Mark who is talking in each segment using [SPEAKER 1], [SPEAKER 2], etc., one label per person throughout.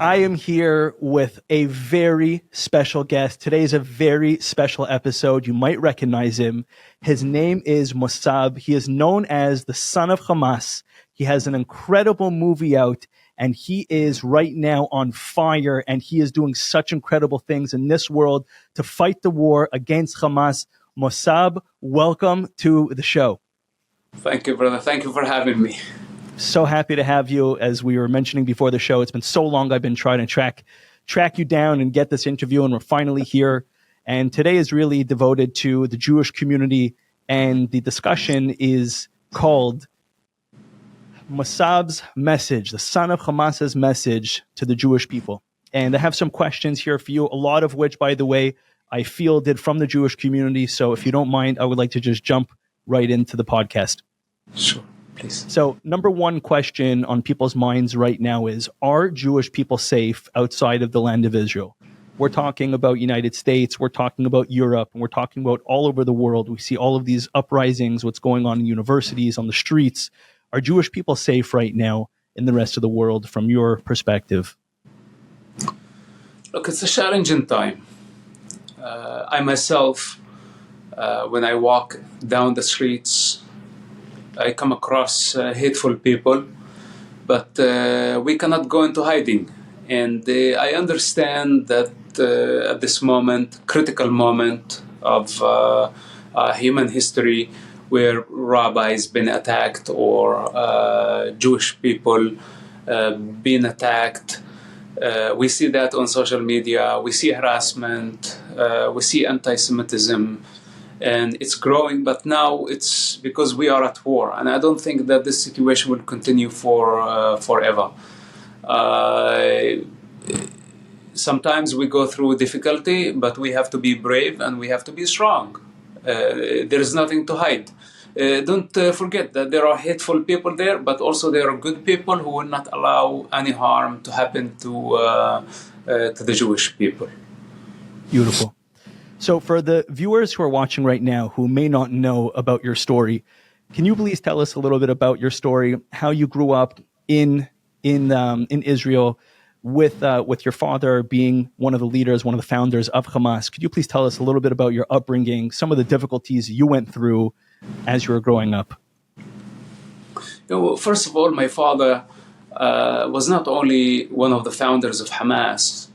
[SPEAKER 1] I am here with a very special guest. Today is a very special episode. You might recognize him. His name is Mossab. He is known as the son of Hamas. He has an incredible movie out, and he is right now on fire, and he is doing such incredible things in this world to fight the war against Hamas. Mossab, welcome to the show.
[SPEAKER 2] Thank you, brother. Thank you for having me.
[SPEAKER 1] So happy to have you. As we were mentioning before the show, it's been so long I've been trying to track you down and get this interview, and we're finally here. And today is really devoted to the Jewish community, and the discussion is called Mossab's message, the son of Hamas's message to the Jewish people. And I have some questions here for you, a lot of which, by the way, I fielded from the Jewish community. So if you don't mind, I would like to just jump right into the podcast.
[SPEAKER 2] Sure. Please.
[SPEAKER 1] So, number one question on people's minds right now is, are Jewish people safe outside of the land of Israel? We're talking about United States, we're talking about Europe, and we're talking about all over the world. We see all of these uprisings, what's going on in universities, on the streets. Are Jewish people safe right now in the rest of the world from your perspective?
[SPEAKER 2] Look, it's a challenging time. I myself, when I walk down the streets, I come across hateful people, but we cannot go into hiding. And I understand that at this moment, critical moment of human history, where rabbis been attacked or Jewish people being attacked, we see that on social media, we see harassment, we see anti-Semitism, and it's growing, but now it's because we are at war, and I don't think that this situation will continue for forever. Sometimes we go through difficulty, but we have to be brave and we have to be strong. There is nothing to hide. Don't forget that there are hateful people there, but also there are good people who will not allow any harm to happen to the Jewish people.
[SPEAKER 1] Beautiful. So for the viewers who are watching right now who may not know about your story, can you please tell us a little bit about your story, how you grew up in Israel with your father being one of the leaders, one of the founders of Hamas? Could you please tell us a little bit about your upbringing, some of the difficulties you went through as you were growing up?
[SPEAKER 2] Well, first of all, my father was not only one of the founders of Hamas,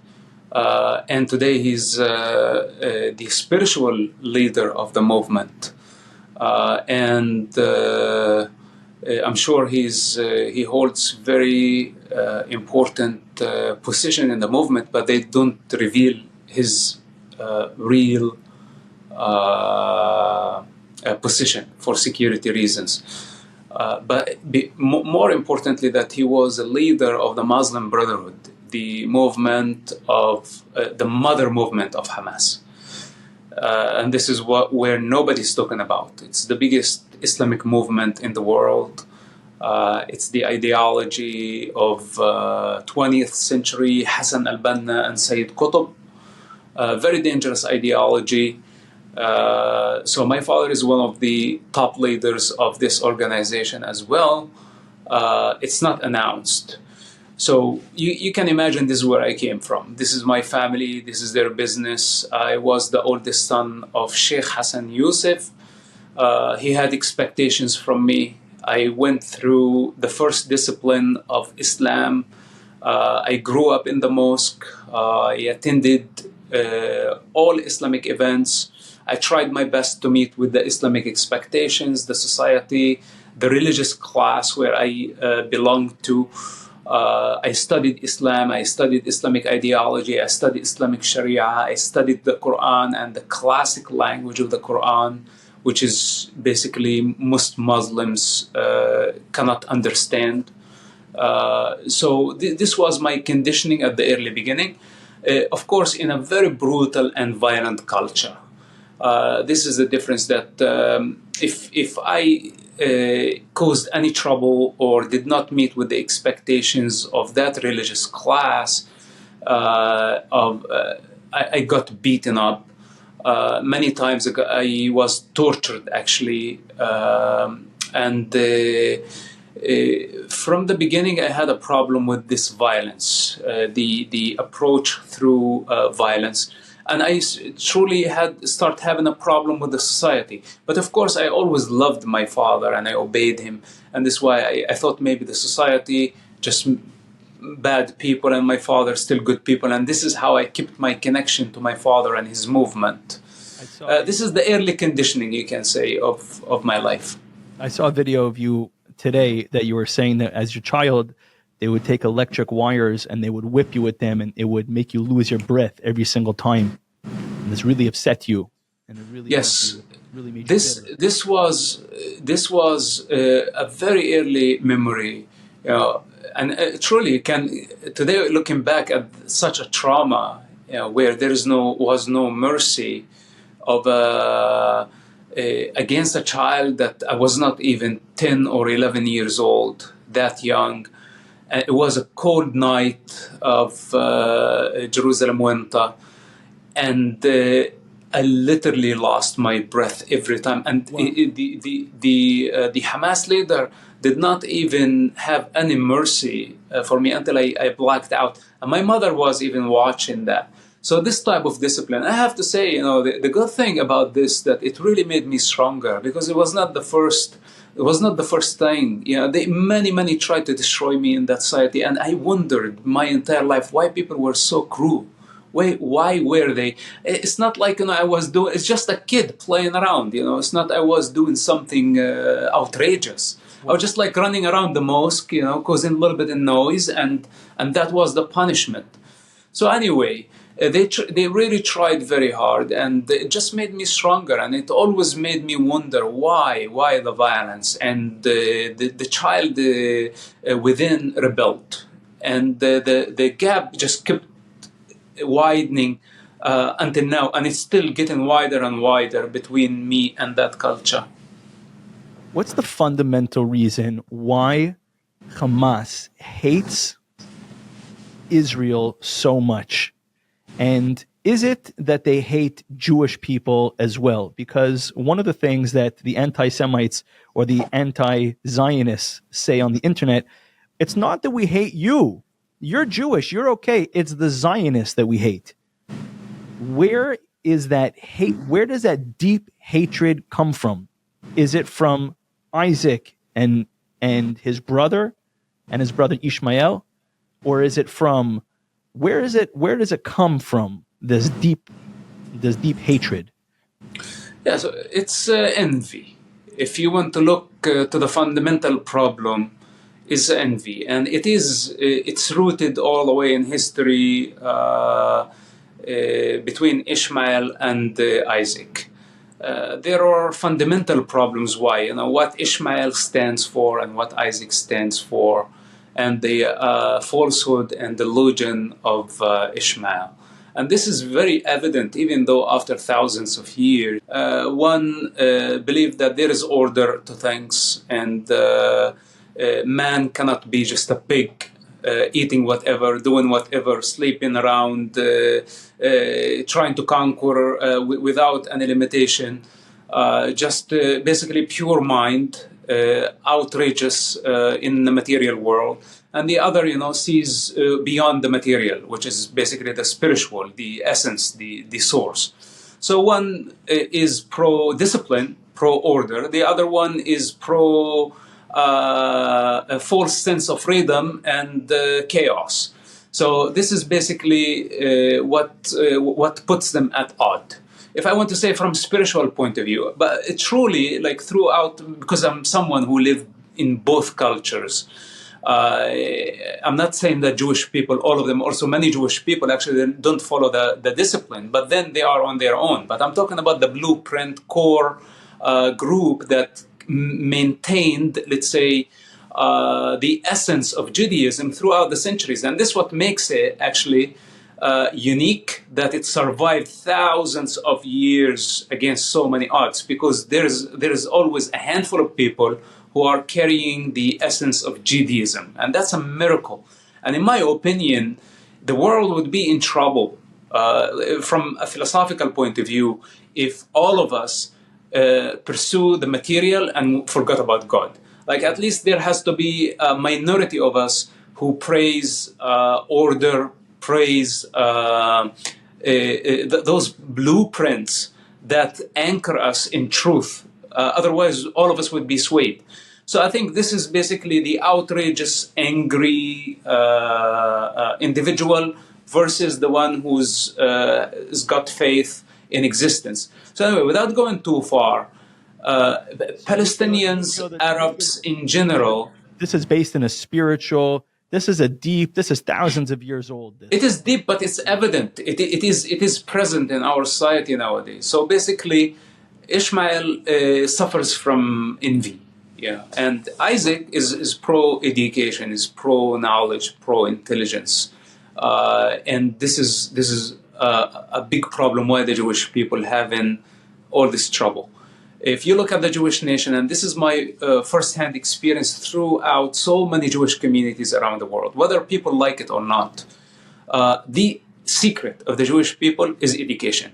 [SPEAKER 2] and today he's the spiritual leader of the movement. And I'm sure he holds very important position in the movement, but they don't reveal his real position for security reasons. But more importantly, that he was a leader of the Muslim Brotherhood, the movement of the mother movement of Hamas. And this is where nobody's talking about. It's the biggest Islamic movement in the world. It's the ideology of 20th century Hassan al-Banna and Sayyid Qutb. Very dangerous ideology. So my father is one of the top leaders of this organization as well. It's not announced. So you can imagine this is where I came from. This is my family. This is their business. I was the oldest son of Sheikh Hassan Youssef. He had expectations from me. I went through the first discipline of Islam. I grew up in the mosque. I attended all Islamic events. I tried my best to meet with the Islamic expectations, the society, the religious class where I belonged to. I studied Islam, I studied Islamic ideology, I studied Islamic Sharia, I studied the Quran and the classic language of the Quran, which is basically most Muslims cannot understand. So this was my conditioning at the early beginning. Of course, in a very brutal and violent culture. This is the difference that if I caused any trouble or did not meet with the expectations of that religious class, I got beaten up. Many times I was tortured, actually. And from the beginning, I had a problem with this violence, the approach through violence, and I truly had start having a problem with the society. But of course, I always loved my father and I obeyed him, and this is why I thought maybe the society just bad people and my father still good people, and this is how I kept my connection to my father and his movement. This is the early conditioning, you can say, of my life.
[SPEAKER 1] I saw a video of you today that you were saying that as your child, they would take electric wires and they would whip you with them, and it would make you lose your breath every single time. And this really upset you, and it really
[SPEAKER 2] yes,
[SPEAKER 1] really made
[SPEAKER 2] this
[SPEAKER 1] you bitter.
[SPEAKER 2] this was a very early memory, and truly can today looking back at such a trauma, where there was no mercy of against a child that I was not even 10 or 11 years old, that young. It was a cold night of Jerusalem winter, and I literally lost my breath every time. And
[SPEAKER 1] Wow.
[SPEAKER 2] the Hamas leader did not even have any mercy for me until I blacked out. And my mother was even watching that. So this type of discipline, I have to say, the good thing about this, that it really made me stronger, because it was not the first. It was not the first thing. Many tried to destroy me in that society, and I wondered my entire life why people were so cruel. Why were they? It's not like I was doing. It's just a kid playing around. It's not I was doing something outrageous. I was just like running around the mosque, causing a little bit of noise, and that was the punishment. So anyway, they really tried very hard, and it just made me stronger, and it always made me wonder why the violence, and the child within rebelled, and the gap just kept widening until now, and it's still getting wider and wider between me and that culture.
[SPEAKER 1] What's the fundamental reason why Hamas hates Israel so much? And is it that they hate Jewish people as well? Because one of the things that the anti-Semites or the anti-Zionists say on the internet, it's not that we hate you. You're Jewish. You're okay. It's the Zionists that we hate. Where is that hate? Where does that deep hatred come from? Is it from Isaac and his brother Ishmael? Or is it from where does it come from, this deep hatred?
[SPEAKER 2] Yeah, so it's envy. If you want to look to the fundamental problem, is envy, and it's rooted all the way in history between Ishmael and Isaac. There are fundamental problems why, what Ishmael stands for and what Isaac stands for, and the falsehood and delusion of Ishmael. And this is very evident, even though after thousands of years, one believed that there is order to things, and man cannot be just a pig, eating whatever, doing whatever, sleeping around, trying to conquer without any limitation, just basically pure mind, outrageous in the material world. And the other, sees beyond the material, which is basically the spiritual, the essence, the source. So one is pro-discipline, pro-order. The other one is pro a false sense of freedom and chaos. So this is basically what puts them at odd. If I want to say from spiritual point of view, but it truly, like throughout, because I'm someone who lived in both cultures. I'm not saying that Jewish people, all of them, also many Jewish people actually don't follow the discipline, but then they are on their own. But I'm talking about the blueprint core group that maintained, let's say, the essence of Judaism throughout the centuries. And this is what makes it actually unique, that it survived thousands of years against so many odds, because there is always a handful of people who are carrying the essence of Judaism. And that's a miracle. And in my opinion, the world would be in trouble from a philosophical point of view if all of us pursue the material and forgot about God. Like at least there has to be a minority of us who praise order, praise those blueprints that anchor us in truth. Otherwise, all of us would be swayed. So I think this is basically the outrageous, angry individual versus the one who's has got faith in existence. So anyway, without going too far, Palestinians, Arabs in general.
[SPEAKER 1] This is based in a spiritual. This is thousands of years old.
[SPEAKER 2] It is deep, but it's evident. It is present in our society nowadays. So basically, Ishmael suffers from envy. Yeah, and Isaac is pro-education, is pro-knowledge, pro-intelligence, and this is a big problem why the Jewish people having all this trouble. If you look at the Jewish nation, and this is my first-hand experience throughout so many Jewish communities around the world, whether people like it or not, the secret of the Jewish people is education.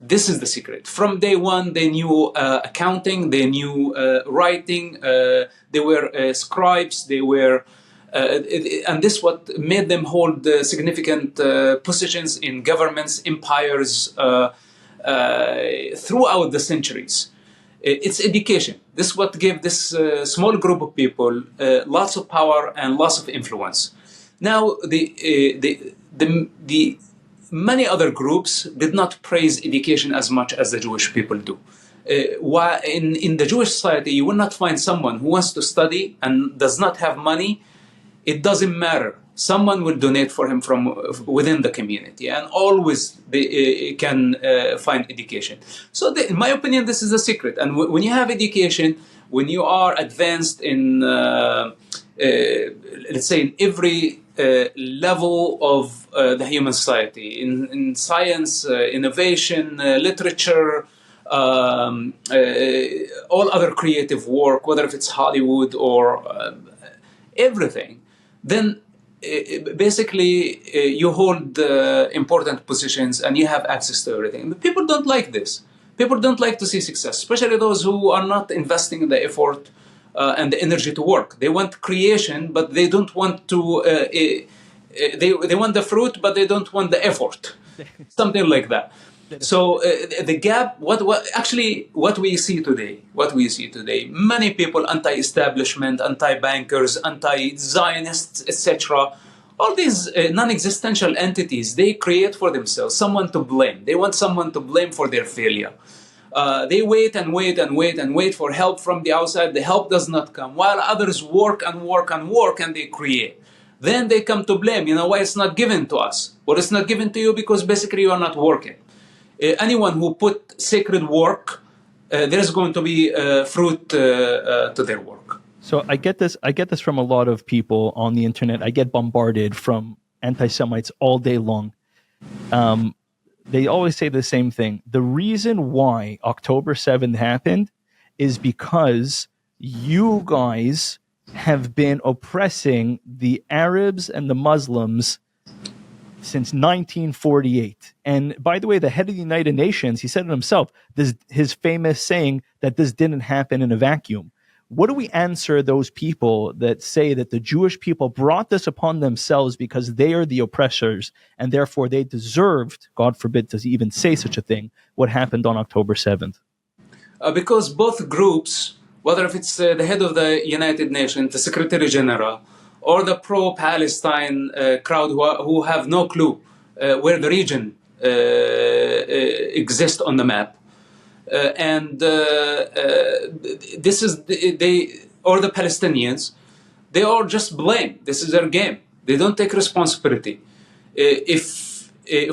[SPEAKER 2] This is the secret. From day one, they knew accounting, they knew writing, they were scribes, they were, and this what made them hold significant positions in governments, empires, throughout the centuries. It's education. This is what gave this small group of people lots of power and lots of influence. Now, the many other groups did not praise education as much as the Jewish people do. While in the Jewish society, you will not find someone who wants to study and does not have money. It doesn't matter. Someone will donate for him from within the community, and always they can find education. So in my opinion, this is the secret. And when you have education, when you are advanced in, let's say, in every level of the human society, in science, innovation, literature, all other creative work, whether if it's Hollywood or everything, then basically you hold important positions and you have access to everything. But people don't like this. People don't like to see success, especially those who are not investing in the effort and the energy to work. They want creation, but they don't want to. They want the fruit, but they don't want the effort. Something like that. So the gap. What we see today. Many people anti-establishment, anti-bankers, anti-Zionists, etc. All these non-existential entities they create for themselves someone to blame. They want someone to blame for their failure. They wait and wait and wait and wait for help from the outside. The help does not come, while others work and work and work and they create. Then they come to blame. You know why it's not given to us? Well, it's not given to you because basically you are not working. Anyone who put sacred work, there's going to be fruit to their work.
[SPEAKER 1] So I get this from a lot of people on the internet. I get bombarded from anti-Semites all day long. They always say the same thing. The reason why October 7th happened is because you guys have been oppressing the Arabs and the Muslims since 1948. And by the way, the head of the United Nations, he said it himself, his famous saying that this didn't happen in a vacuum. What do we answer those people that say that the Jewish people brought this upon themselves because they are the oppressors and therefore they deserved, God forbid to even say such a thing, what happened on October 7th?
[SPEAKER 2] Because both groups, whether if it's the head of the United Nations, the Secretary General, or the pro-Palestine crowd who have no clue where the region exists on the map. This is or the Palestinians, they all just blame. This is their game. They don't take responsibility. If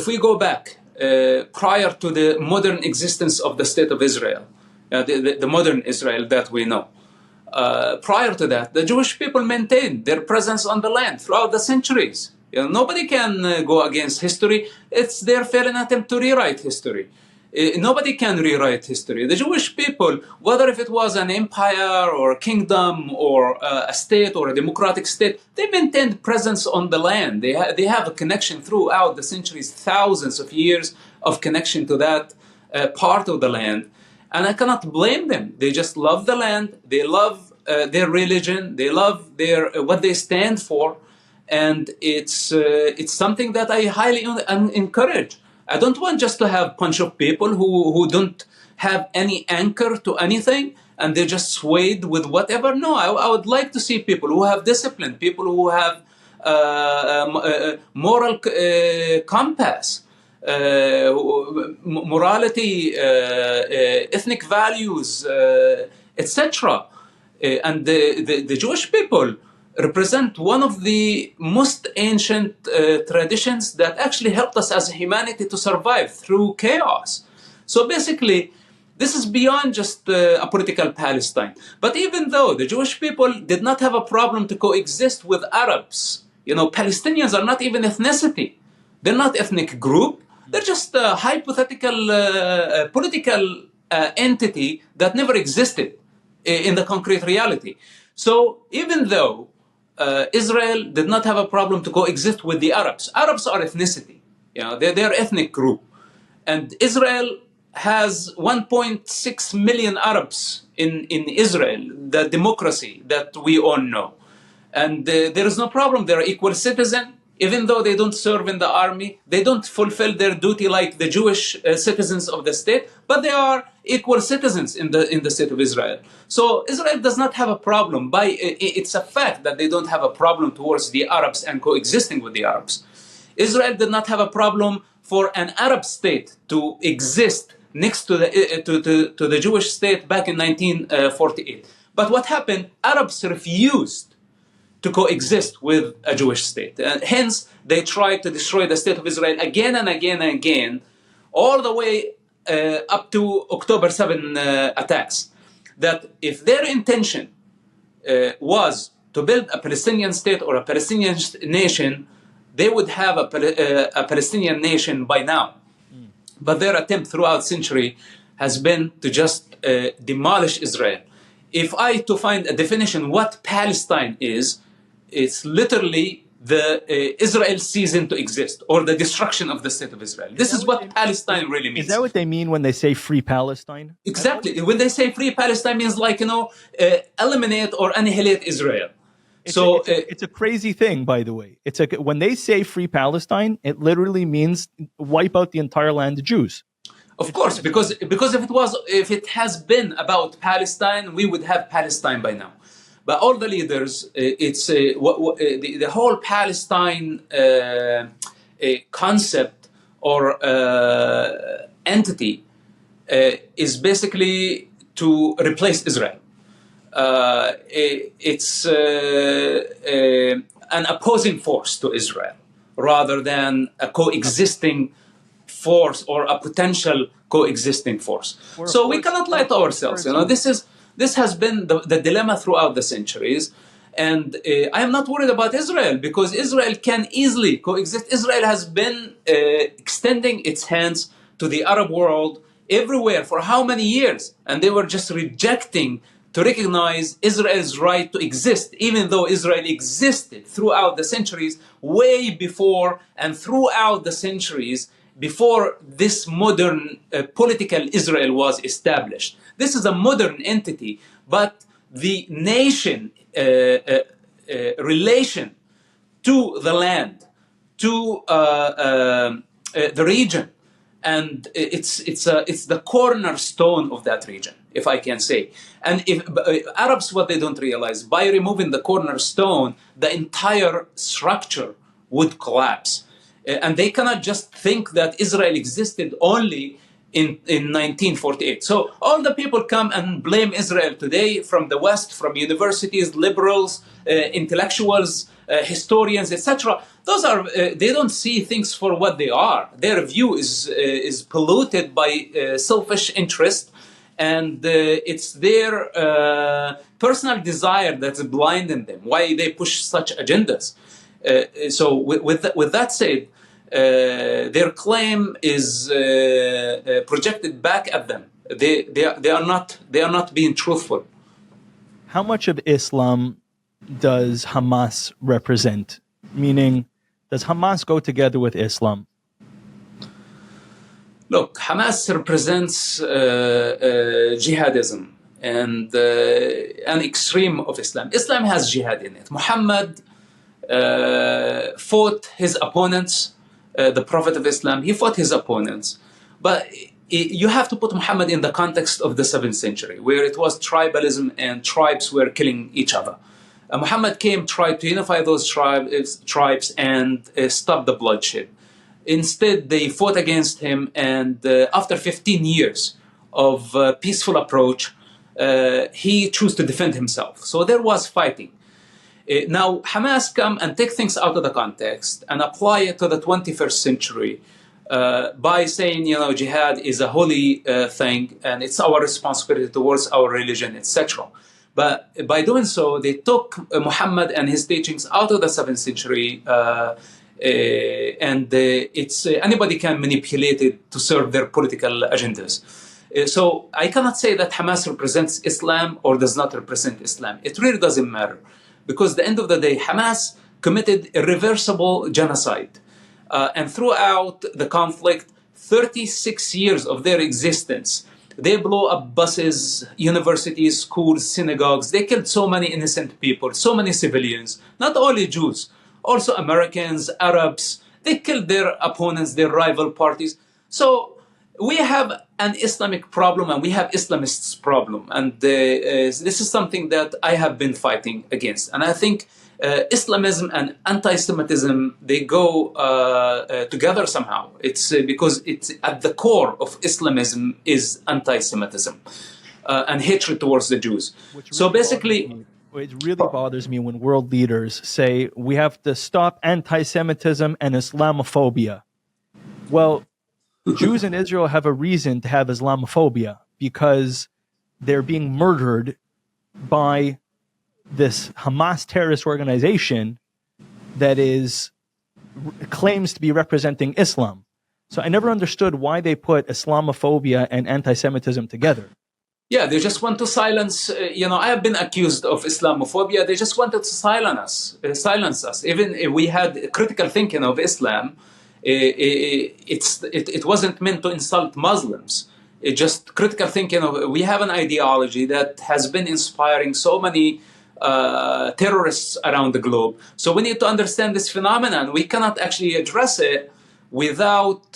[SPEAKER 2] we go back prior to the modern existence of the State of Israel, the modern Israel that we know, prior to that, the Jewish people maintained their presence on the land throughout the centuries. Nobody can go against history. It's their failing attempt to rewrite history. Nobody can rewrite history. The Jewish people, whether if it was an empire or a kingdom or a state or a democratic state, they maintained presence on the land. They have a connection throughout the centuries, thousands of years of connection to that part of the land. And I cannot blame them. They just love the land. They love their religion, they love their what they stand for, and it's something that I highly encourage. I don't want just to have a bunch of people who don't have any anchor to anything and they're just swayed with whatever. No, I would like to see people who have discipline, people who have moral compass, morality, ethnic values, etc. And the Jewish people represent one of the most ancient traditions that actually helped us as humanity to survive through chaos. So basically, this is beyond just a political Palestine. But even though the Jewish people did not have a problem to coexist with Arabs, Palestinians are not even ethnicity. They're not ethnic group. They're just a hypothetical political entity that never existed in the concrete reality. So even though Israel did not have a problem to coexist with the Arabs. Arabs are ethnicity. They're ethnic group. And Israel has 1.6 million Arabs in Israel, the democracy that we all know. And there is no problem. They're equal citizen. Even though they don't serve in the army, they don't fulfill their duty like the Jewish citizens of the state, but they are equal citizens in the state of Israel. So Israel does not have a problem. It's a fact that they don't have a problem towards the Arabs and coexisting with the Arabs. Israel did not have a problem for an Arab state to exist next to the Jewish state back in 1948. But what happened? Arabs refused to coexist with a Jewish state. And hence, they tried to destroy the state of Israel again and again and again, all the way up to October 7 attacks. That if their intention was to build a Palestinian state or a Palestinian nation, they would have a Palestinian nation by now. But their attempt throughout the century has been to just demolish Israel. If I to find a definition what Palestine is, it's literally the Israel ceasing to exist or the destruction of the state of Israel. This is what Palestine really means.
[SPEAKER 1] Is that what they mean when they say free Palestine?
[SPEAKER 2] Exactly. When they say free Palestine means eliminate or annihilate Israel.
[SPEAKER 1] It's a crazy thing, by the way. When they say free Palestine, it literally means wipe out the entire land of Jews.
[SPEAKER 2] Of course, because if it has been about Palestine, we would have Palestine by now. But all the leaders, the whole Palestine concept or entity is basically to replace Israel. It's an opposing force to Israel rather than a coexisting force or a potential coexisting force. So we cannot lie to ourselves. This has been the dilemma throughout the centuries. And I am not worried about Israel because Israel can easily coexist. Israel has been extending its hands to the Arab world everywhere for how many years? And they were just rejecting to recognize Israel's right to exist, even though Israel existed throughout the centuries, way before and throughout the centuries before this modern political Israel was established. This is a modern entity, but the nation relation to the land, to the region, and it's the cornerstone of that region, if I can say. And if Arabs, what they don't realize, by removing the cornerstone, the entire structure would collapse. And they cannot just think that Israel existed only in 1948. So all the people come and blame Israel today from the West, from universities, liberals, intellectuals, historians, etc. Those are they don't see things for what they are. Their view is polluted by selfish interest, and it's their personal desire that's blinding them. Why they push such agendas? So with that said, their claim is projected back at them. They are not being truthful.
[SPEAKER 1] How much of Islam does Hamas represent? Meaning, does Hamas go together with Islam?
[SPEAKER 2] Look, Hamas represents jihadism and an extreme of Islam. Islam has jihad in it. Muhammad fought his opponents, the Prophet of Islam, he fought his opponents. But you have to put Muhammad in the context of the 7th century, where it was tribalism and tribes were killing each other. Muhammad came, tried to unify those tribes and stop the bloodshed. Instead, they fought against him, and after 15 years of peaceful approach, he chose to defend himself. So there was fighting. Now, Hamas come and take things out of the context and apply it to the 21st century by saying, jihad is a holy thing and it's our responsibility towards our religion, etc. But by doing so, they took Muhammad and his teachings out of the 7th century, and it's anybody can manipulate it to serve their political agendas. So I cannot say that Hamas represents Islam or does not represent Islam. It really doesn't matter. Because at the end of the day, Hamas committed irreversible genocide. And throughout the conflict, 36 years of their existence, they blow up buses, universities, schools, synagogues. They killed so many innocent people, so many civilians, not only Jews, also Americans, Arabs. They killed their opponents, their rival parties. So we have an Islamic problem and we have Islamists' problem. And this is something that I have been fighting against. And I think Islamism and anti-Semitism, they go together somehow. It's because it's at the core of Islamism is anti-Semitism and hatred towards the Jews. So basically...
[SPEAKER 1] It really bothers me when world leaders say we have to stop anti-Semitism and Islamophobia. Well, Jews in Israel have a reason to have Islamophobia because they're being murdered by this Hamas terrorist organization that claims to be representing Islam. So I never understood why they put Islamophobia and anti-Semitism together.
[SPEAKER 2] Yeah, they just want to silence, I have been accused of Islamophobia. They just wanted to silence us. Even if we had critical thinking of Islam, it wasn't meant to insult Muslims. It just critical thinking of, we have an ideology that has been inspiring so many terrorists around the globe. So we need to understand this phenomenon. We cannot actually address it without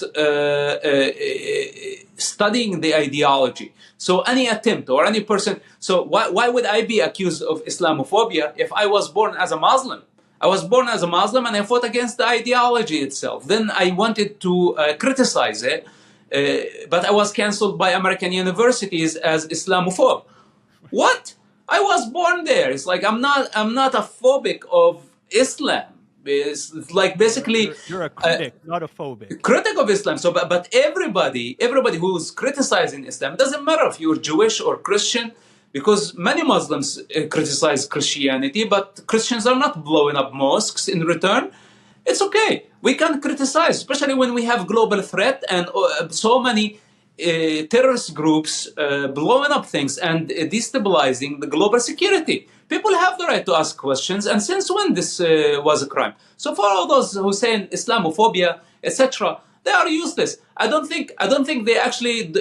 [SPEAKER 2] studying the ideology. So any attempt or any person, so why would I be accused of Islamophobia if I was born as a Muslim? I was born as a Muslim and I fought against the ideology itself. Then I wanted to criticize it, but I was canceled by American universities as Islamophobe. What? I was born there. It's like I'm not a phobic of Islam. It's like basically
[SPEAKER 1] you're a critic, not a phobic.
[SPEAKER 2] Critic of Islam. So, but everybody who's criticizing Islam, it doesn't matter if you're Jewish or Christian, because many Muslims criticize Christianity, but Christians are not blowing up mosques in return. It's okay. We can criticize, especially when we have global threat and so many terrorist groups blowing up things and destabilizing the global security. People have the right to ask questions, and since when this was a crime? So for all those who say Islamophobia, etc., they are useless. I don't think they actually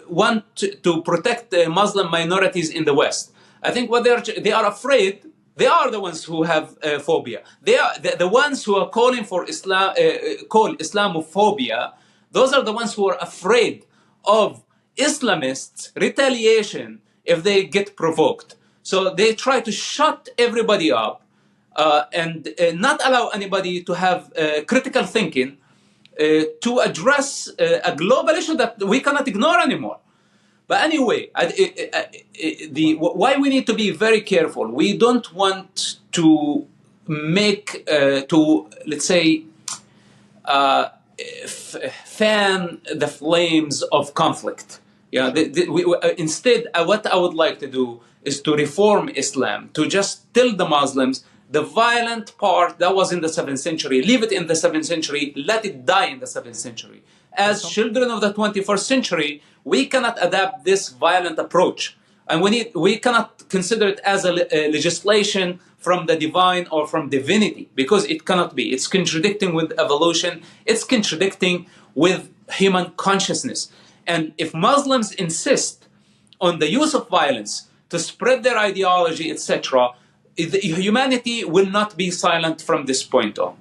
[SPEAKER 2] want to protect Muslim minorities in the West. I think what they are afraid. They are the ones who have phobia. They are the ones who are calling for Islamophobia. Those are the ones who are afraid of Islamists' retaliation if they get provoked. So they try to shut everybody up and not allow anybody to have critical thinking to address a global issue that we cannot ignore anymore. But anyway, why we need to be very careful. We don't want to make, let's say, fan the flames of conflict. Yeah. Instead, what I would like to do is to reform Islam, to just tell the Muslims the violent part that was in the 7th century, leave it in the 7th century, let it die in the 7th century. As children of the 21st century, we cannot adapt this violent approach. And we cannot consider it as a legislation from the divine or from divinity, because it cannot be. It's contradicting with evolution. It's contradicting with human consciousness. And if Muslims insist on the use of violence to spread their ideology, etc., humanity will not be silent from this point on.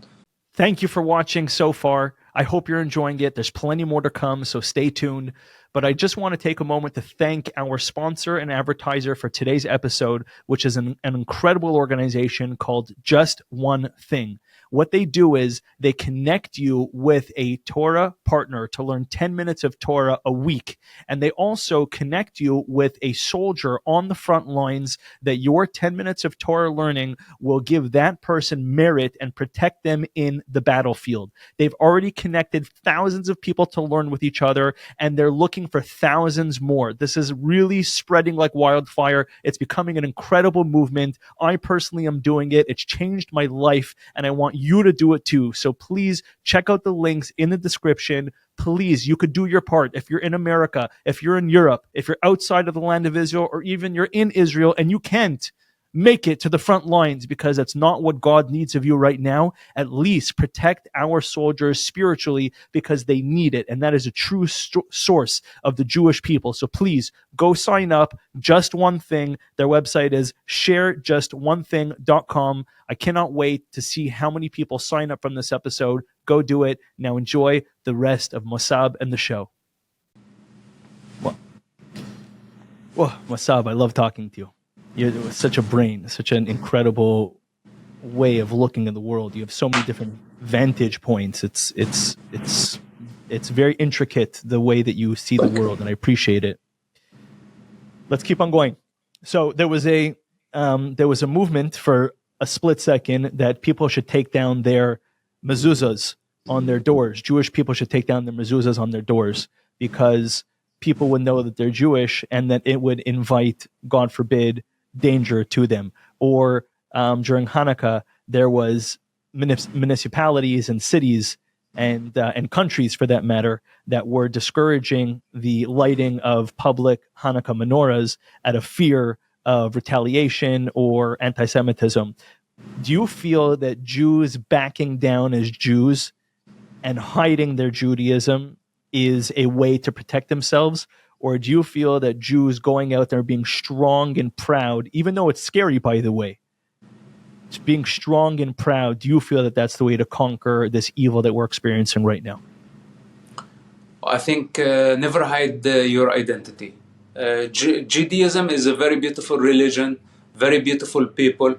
[SPEAKER 1] Thank you for watching so far. I hope you're enjoying it. There's plenty more to come, so stay tuned. But I just want to take a moment to thank our sponsor and advertiser for today's episode, which is an incredible organization called Just One Thing. What they do is they connect you with a Torah partner to learn 10 minutes of Torah a week. And they also connect you with a soldier on the front lines that your 10 minutes of Torah learning will give that person merit and protect them in the battlefield. They've already connected thousands of people to learn with each other, and they're looking for thousands more. This is really spreading like wildfire. It's becoming an incredible movement. I personally am doing it. It's changed my life, and I want you to do it too. So please check out the links in the description. Please, you could do your part. If you're in America, if you're in Europe, if you're outside of the land of Israel, or even you're in Israel and you can't make it to the front lines because that's not what God needs of you right now, at least protect our soldiers spiritually because they need it. And that is a true source of the Jewish people. So please go sign up. Just One Thing. Their website is sharejustonething.com. I cannot wait to see how many people sign up from this episode. Go do it. Now enjoy the rest of Mossab and the show. Well, Mossab, I love talking to you. You're such a brain, such an incredible way of looking at the world. You have so many different vantage points. It's very intricate the way that you see the world, and I appreciate it. Let's keep on going. So there was a movement for a split second that people should take down their mezuzahs on their doors. Jewish people should take down their mezuzahs on their doors because people would know that they're Jewish and that it would invite, God forbid, danger to them. Or during Hanukkah, there was municipalities and cities and countries, for that matter, that were discouraging the lighting of public Hanukkah menorahs out of fear of retaliation or anti-Semitism. Do you feel that Jews backing down as Jews and hiding their Judaism is a way to protect themselves? Or do you feel that Jews going out there being strong and proud, even though it's scary, by the way, it's being strong and proud, do you feel that that's the way to conquer this evil that we're experiencing right now?
[SPEAKER 2] I think never hide your identity. Judaism is a very beautiful religion, very beautiful people.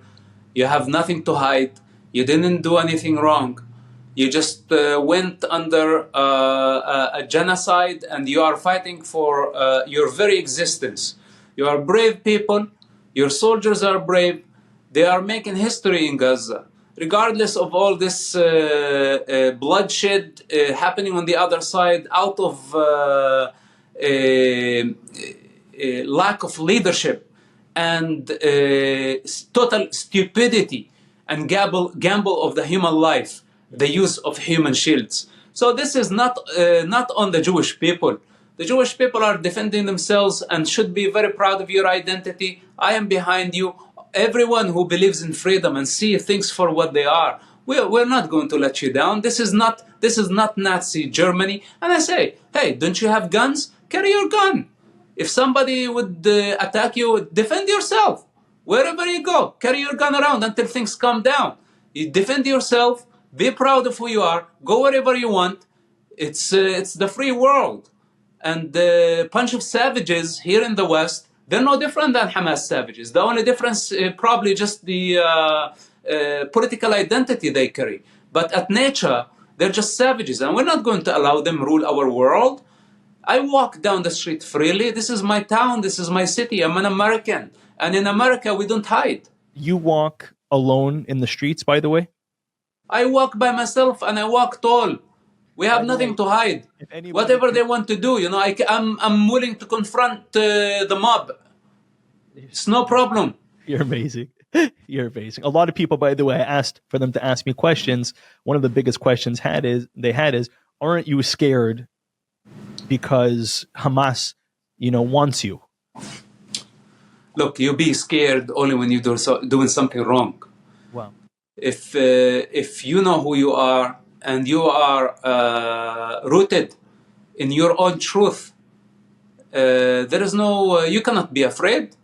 [SPEAKER 2] You have nothing to hide. You didn't do anything wrong. You just went under a genocide, and you are fighting for your very existence. You are brave people. Your soldiers are brave. They are making history in Gaza. Regardless of all this bloodshed happening on the other side, out of lack of leadership and total stupidity and gamble of the human life, the use of human shields. So this is not on the Jewish people. The Jewish people are defending themselves and should be very proud of your identity. I am behind you. Everyone who believes in freedom and see things for what they are, we're not going to let you down. This is not Nazi Germany. And I say, hey, don't you have guns? Carry your gun. If somebody would attack you, defend yourself. Wherever you go, carry your gun around until things calm down. You defend yourself. Be proud of who you are. Go wherever you want. It's the free world. And the bunch of savages here in the West, they're no different than Hamas savages. The only difference probably just the political identity they carry. But at nature, they're just savages. And we're not going to allow them rule our world. I walk down the street freely. This is my town. This is my city. I'm an American. And in America, we don't hide. You
[SPEAKER 1] walk alone in the streets, by the way?
[SPEAKER 2] I walk by myself and I walk tall. We have nothing to hide. Whatever they want to do, I'm willing to confront the mob. It's no problem.
[SPEAKER 1] You're amazing. You're amazing. A lot of people, by the way, I asked for them to ask me questions. One of the biggest questions they had is, aren't you scared because Hamas, wants you?
[SPEAKER 2] Look, you be scared only when you're doing something wrong.
[SPEAKER 1] Wow.
[SPEAKER 2] If you know who you are and you are rooted in your own truth, there is no, you cannot be afraid.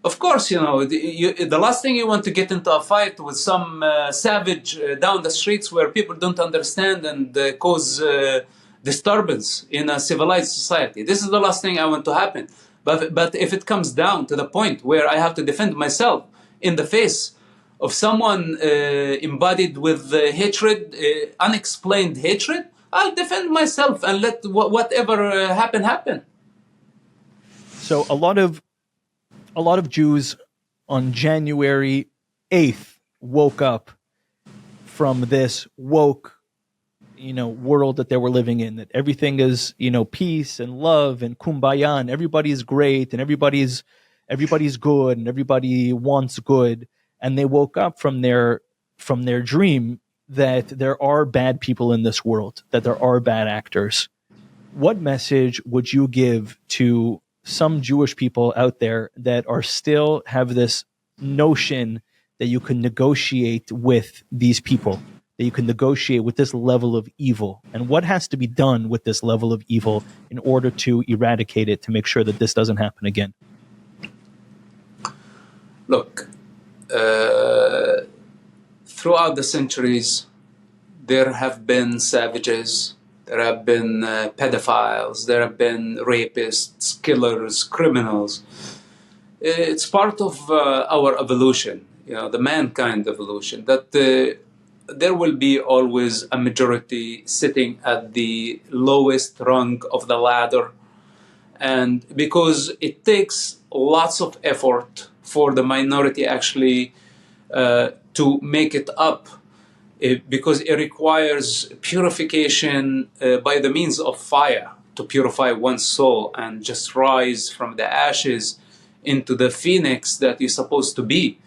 [SPEAKER 2] Of course, the last thing you want to get into a fight with some savage down the streets where people don't understand and cause disturbance in a civilized society. This is the last thing I want to happen. But if it comes down to the point where I have to defend myself in the face of someone embodied with hatred, unexplained hatred, I'll defend myself and let whatever happen.
[SPEAKER 1] So a lot of Jews on January 8th woke up from this woke, world that they were living in, that everything is, peace and love and kumbaya and everybody's great and everybody's good and everybody wants good. And they woke up from their dream that there are bad people in this world, that there are bad actors. What message would you give to some Jewish people out there that are still have this notion that you can negotiate with these people, that you can negotiate with this level of evil? And what has to be done with this level of evil in order to eradicate it, to make sure that this doesn't happen again?
[SPEAKER 2] Look, throughout the centuries, there have been savages, there have been pedophiles, there have been rapists, killers, criminals. It's part of our evolution, the mankind evolution, that there will be always a majority sitting at the lowest rung of the ladder. And because it takes lots of effort for the minority actually to make it up, because it requires purification by the means of fire to purify one's soul and just rise from the ashes into the phoenix that you're supposed to be.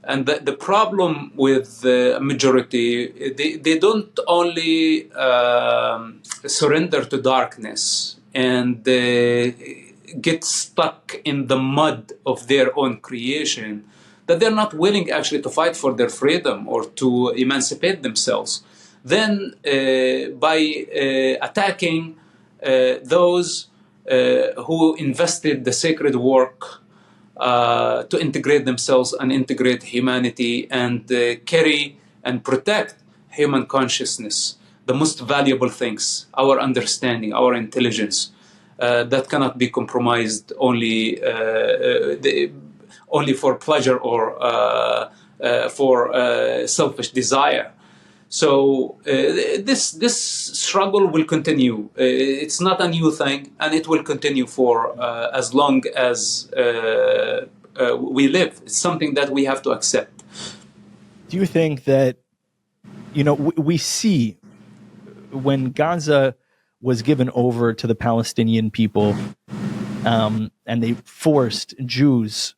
[SPEAKER 2] And the problem with the majority, they don't only surrender to darkness and get stuck in the mud of their own creation, that they're not willing actually to fight for their freedom or to emancipate themselves. Then by attacking those who invested the sacred work to integrate themselves and integrate humanity and carry and protect human consciousness, the most valuable things, our understanding, our intelligence, that cannot be compromised only for pleasure or for selfish desire. So this struggle will continue. It's not a new thing, and it will continue for as long as we live. It's something that we have to accept.
[SPEAKER 1] Do you think that, we see when Gaza was given over to the Palestinian people, and they forced Jews,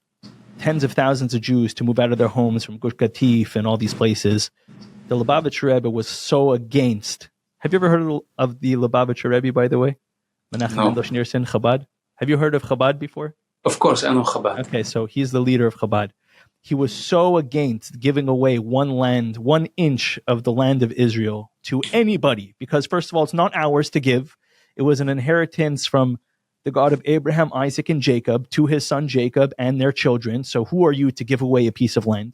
[SPEAKER 1] tens of thousands of Jews, to move out of their homes from Gush Katif and all these places, the Lubavitcher Rebbe was so against. Have you ever heard of the Lubavitcher Rebbe, by the way? Menachem Mendel Schneerson, Chabad. Have you heard of Chabad before?
[SPEAKER 2] Of course, I know Chabad.
[SPEAKER 1] Okay, so he's the leader of Chabad. He was so against giving away 1 inch of the land of Israel to anybody, because first of all, it's not ours to give. It was an inheritance from the God of Abraham, Isaac, and Jacob to his son Jacob and their children. So who are you to give away a piece of land?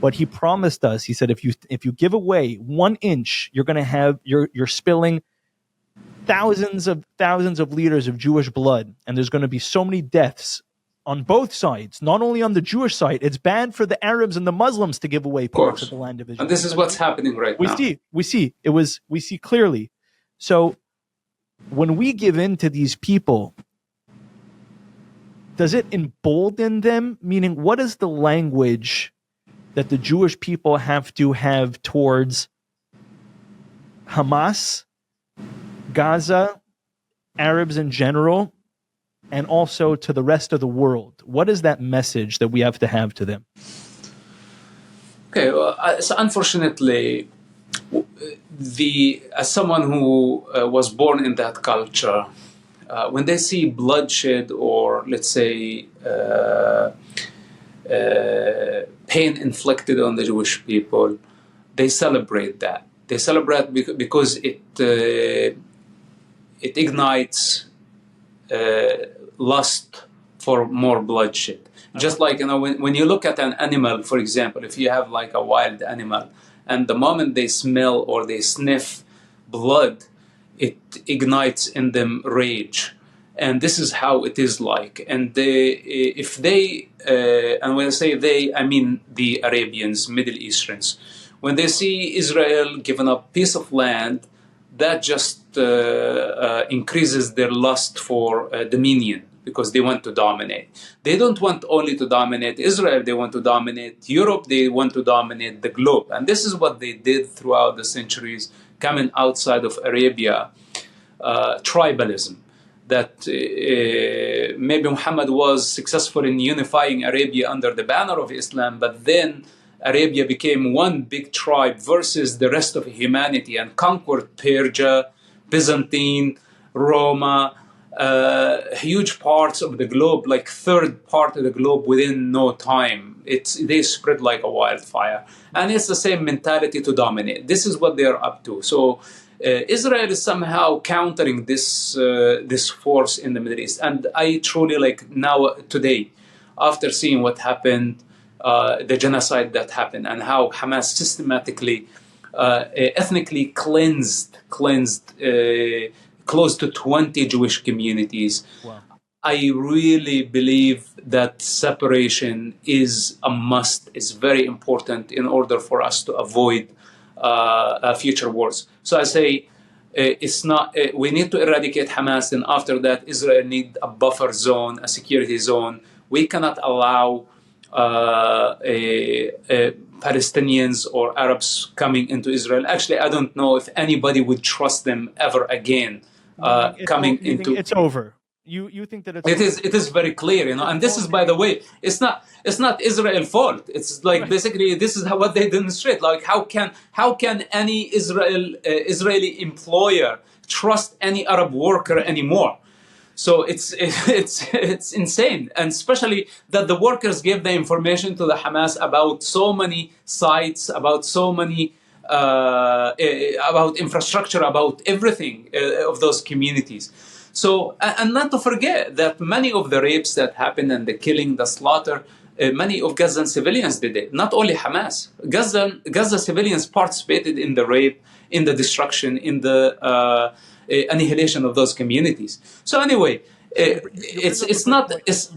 [SPEAKER 1] But he promised us, he said, if you give away 1 inch, you're going to have, you're spilling thousands of liters of Jewish blood. And there's going to be so many deaths on both sides, not only on the Jewish side. It's bad for the Arabs and the Muslims to give away parts of the land of Israel.
[SPEAKER 2] And this is what's happening right now.
[SPEAKER 1] We see clearly. So when we give in to these people, does it embolden them? Meaning, what is the language that the Jewish people have to have towards Hamas, Gaza, Arabs in general, and also to the rest of the world? What is that message that we have to have to them?
[SPEAKER 2] Okay, well, so unfortunately, as someone who was born in that culture, when they see bloodshed or, let's say, pain inflicted on the Jewish people, they celebrate that. They celebrate because it ignites lust for more bloodshed. Just like, when you look at an animal, for example, if you have like a wild animal, and the moment they smell or they sniff blood, it ignites in them rage. And this is how it is like. And and when I say they, I mean the Arabians, Middle Easterns, when they see Israel giving up piece of land, that just increases their lust for dominion, because they want to dominate. They don't want only to dominate Israel, they want to dominate Europe, they want to dominate the globe. And this is what they did throughout the centuries, coming outside of Arabia, tribalism. That maybe Muhammad was successful in unifying Arabia under the banner of Islam, but then Arabia became one big tribe versus the rest of humanity and conquered Persia, Byzantine, Roma, huge parts of the globe, like third part of the globe within no time. They spread like a wildfire. And it's the same mentality to dominate. This is what they're up to. So Israel is somehow countering this force in the Middle East. And I truly now, today, after seeing what happened, the genocide that happened, and how Hamas systematically, ethnically cleansed close to 20 Jewish communities. Wow. I really believe that separation is a must, is very important in order for us to avoid future wars. So I say, it's not. We need to eradicate Hamas, and after that, Israel needs a buffer zone, a security zone. We cannot allow Palestinians or Arabs coming into Israel. Actually, I don't know if anybody would trust them ever again coming into.
[SPEAKER 1] It's over. You think that
[SPEAKER 2] it is very clear, and this is, by the way, it's not Israel's fault. It's like, right. Basically this is what they demonstrate. Like, how can any Israeli employer trust any Arab worker anymore? So it's insane, and especially that the workers gave the information to the Hamas about so many sites, about so many about infrastructure, about everything of those communities. So, and not to forget that many of the rapes that happened and the killing, the slaughter, many of Gazan civilians did it. Not only Hamas. Gaza civilians participated in the rape, in the destruction, in the annihilation of those communities. So anyway,
[SPEAKER 1] you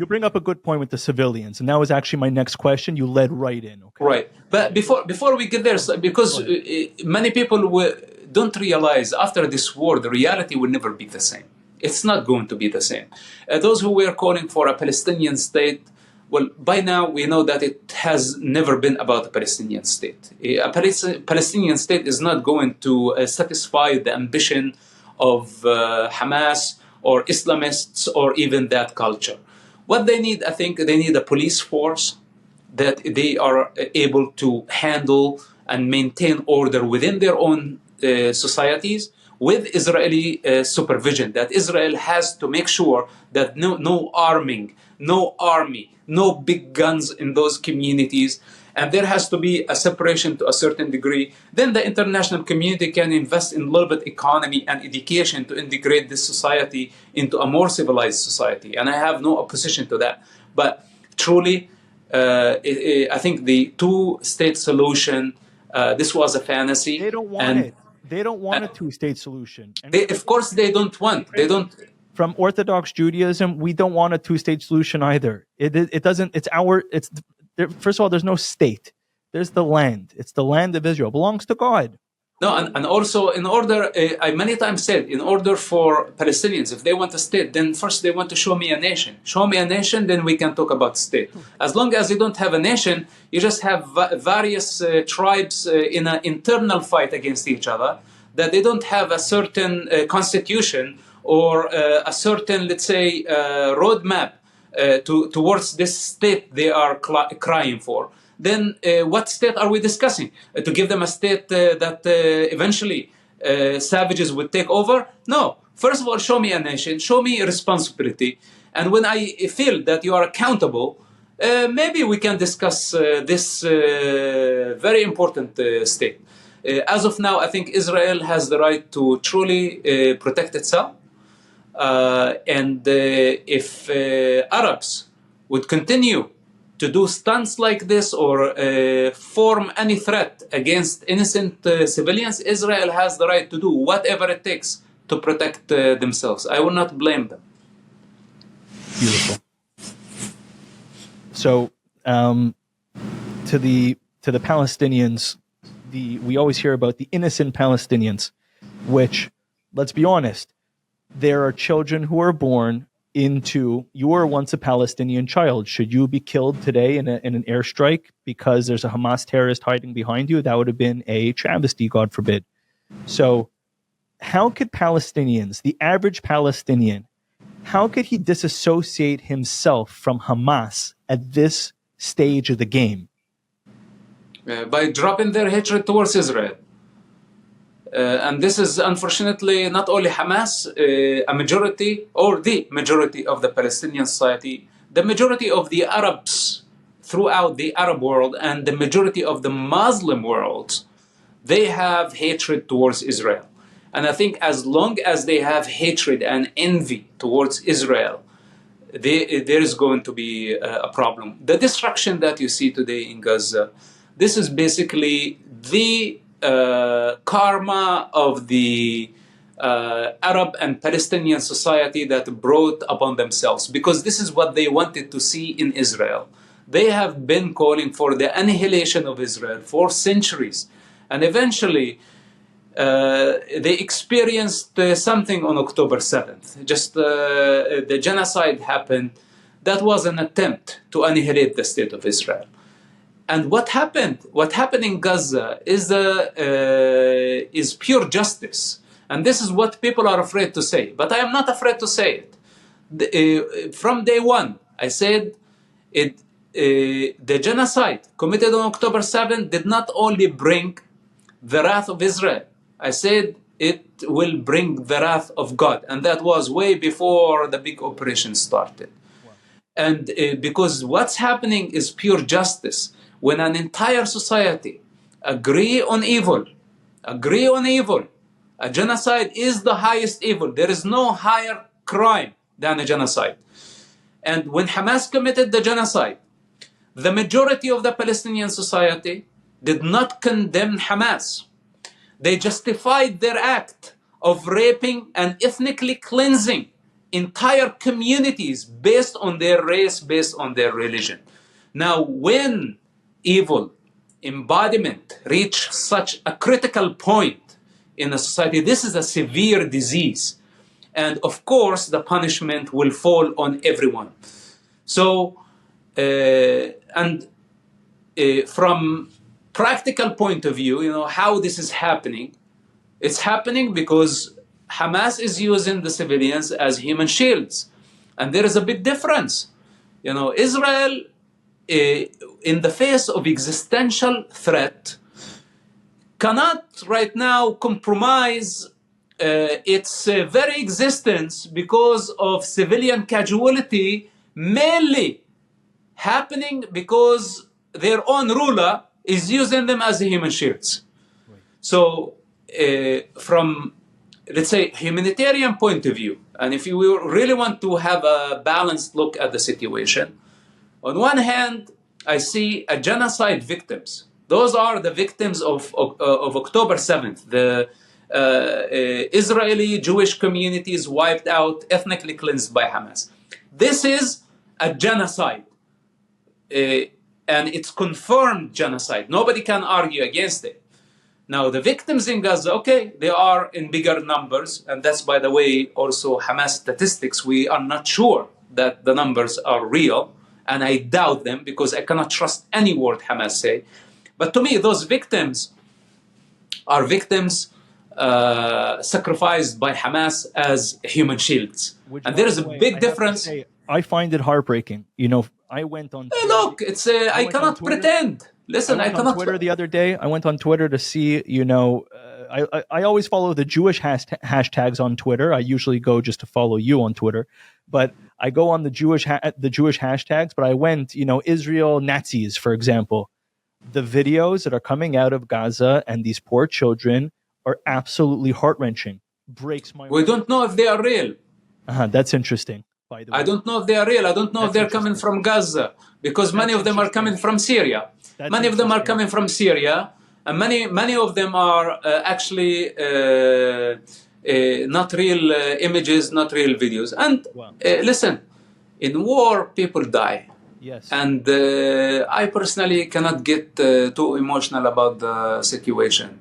[SPEAKER 1] bring up a good point with the civilians, and that was actually my next question. You led right in. Okay.
[SPEAKER 2] Right. But before we get there, because many people don't realize after this war, the reality will never be the same. It's not going to be the same. Those who were calling for a Palestinian state, well, by now we know that it has never been about a Palestinian state. A Palestinian state is not going to satisfy the ambition of Hamas or Islamists or even that culture. What they need, I think, they need a police force that they are able to handle and maintain order within their own societies, with Israeli supervision, that Israel has to make sure that no arming, no army, no big guns in those communities, and there has to be a separation to a certain degree. Then the international community can invest in a little bit economy and education to integrate this society into a more civilized society. And I have no opposition to that. But truly, I think the two-state solution, this was a fantasy.
[SPEAKER 1] They don't want it. They don't want a two-state solution.
[SPEAKER 2] Of course, they don't want. They don't.
[SPEAKER 1] From Orthodox Judaism, we don't want a two-state solution either. It doesn't. It's first of all, there's no state. There's the land. It's the land of Israel. It belongs to God.
[SPEAKER 2] No, and also, in order, I many times said, in order for Palestinians, if they want a state, then first they want to show me a nation. Show me a nation, then we can talk about state. As long as you don't have a nation, you just have various tribes in an internal fight against each other, that they don't have a certain constitution or a certain, let's say, roadmap towards this state they are crying for. Then what state are we discussing? To give them a state that eventually savages would take over? No. First of all, show me a nation, show me a responsibility. And when I feel that you are accountable, maybe we can discuss this very important state. As of now, I think Israel has the right to truly protect itself. And if Arabs would continue to do stunts like this or form any threat against innocent civilians, Israel has the right to do whatever it takes to protect themselves. I will not blame them.
[SPEAKER 1] Beautiful. So, to the Palestinians, we always hear about the innocent Palestinians, which, let's be honest, there are children who are born into, you were once a Palestinian child. Should you be killed today in an airstrike because there's a Hamas terrorist hiding behind you? That would have been a travesty, God forbid. So how could Palestinians, the average Palestinian, how could he disassociate himself from Hamas at this stage of the game?
[SPEAKER 2] By dropping their hatred towards Israel. And this is unfortunately not only Hamas, a majority or the majority of the Palestinian society, the majority of the Arabs throughout the Arab world, and the majority of the Muslim world, they have hatred towards Israel. And I think as long as they have hatred and envy towards Israel, there is going to be a problem. The destruction that you see today in Gaza, this is basically the karma of the Arab and Palestinian society that brought upon themselves, because this is what they wanted to see in Israel. They have been calling for the annihilation of Israel for centuries, and eventually they experienced something on October 7th. Just the genocide happened. That was an attempt to annihilate the state of Israel. And what happened? What happened in Gaza is pure justice, and this is what people are afraid to say. But I am not afraid to say it. From day one, I said it. The genocide committed on October 7th did not only bring the wrath of Israel. I said it will bring the wrath of God, and that was way before the big operation started. Wow. And because what's happening is pure justice. When an entire society agree on evil, a genocide is the highest evil. There is no higher crime than a genocide. And when Hamas committed the genocide, the majority of the Palestinian society did not condemn Hamas. They justified their act of raping and ethnically cleansing entire communities based on their race, based on their religion. Now, when evil embodiment reach such a critical point in a society, this is a severe disease. And of course, the punishment will fall on everyone. So, from practical point of view, how this is happening, it's happening because Hamas is using the civilians as human shields. And there is a big difference. Israel, in the face of existential threat, cannot right now compromise its very existence because of civilian casualty, mainly happening because their own ruler is using them as human shields. Right. So from, let's say, humanitarian point of view, and if you really want to have a balanced look at the situation, on one hand, I see a genocide victims. Those are the victims of October 7th. The Israeli Jewish communities wiped out, ethnically cleansed by Hamas. This is a genocide. And it's confirmed genocide. Nobody can argue against it. Now, the victims in Gaza, okay, they are in bigger numbers. And that's, by the way, also Hamas statistics. We are not sure that the numbers are real. And I doubt them because I cannot trust any word Hamas say. But to me, those victims are victims sacrificed by Hamas as human shields. And there is a big difference.
[SPEAKER 1] I find it heartbreaking. I went on Twitter.
[SPEAKER 2] Look, it's I cannot pretend. Listen, I cannot.
[SPEAKER 1] On Twitter the other day, I went on Twitter to see. I always follow the Jewish hashtags on Twitter. I usually go just to follow you on Twitter, but I go on the Jewish hashtags. But I went, Israel Nazis, for example. The videos that are coming out of Gaza and these poor children are absolutely heart-wrenching. Breaks my heart.
[SPEAKER 2] We don't know if they are real.
[SPEAKER 1] That's interesting, by the way.
[SPEAKER 2] I don't know if they are real. I don't know if they're coming from Gaza, because many of them are coming from Syria. Many of them are coming from Syria, and many of them are actually not real images, not real videos. And listen, in war, people die.
[SPEAKER 1] Yes.
[SPEAKER 2] And I personally cannot get too emotional about the situation.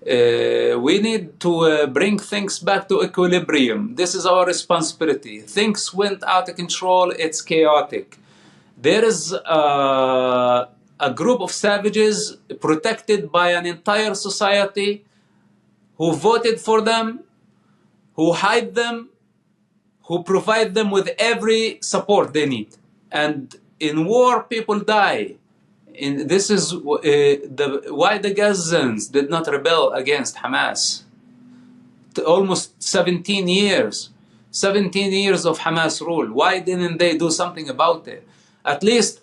[SPEAKER 2] We need to bring things back to equilibrium. This is our responsibility. Things went out of control. It's chaotic. There is a group of savages protected by an entire society who voted for them, who hide them, who provide them with every support they need. And in war, people die. This is why the Gazans did not rebel against Hamas. Almost 17 years. 17 years of Hamas rule. Why didn't they do something about it? At least,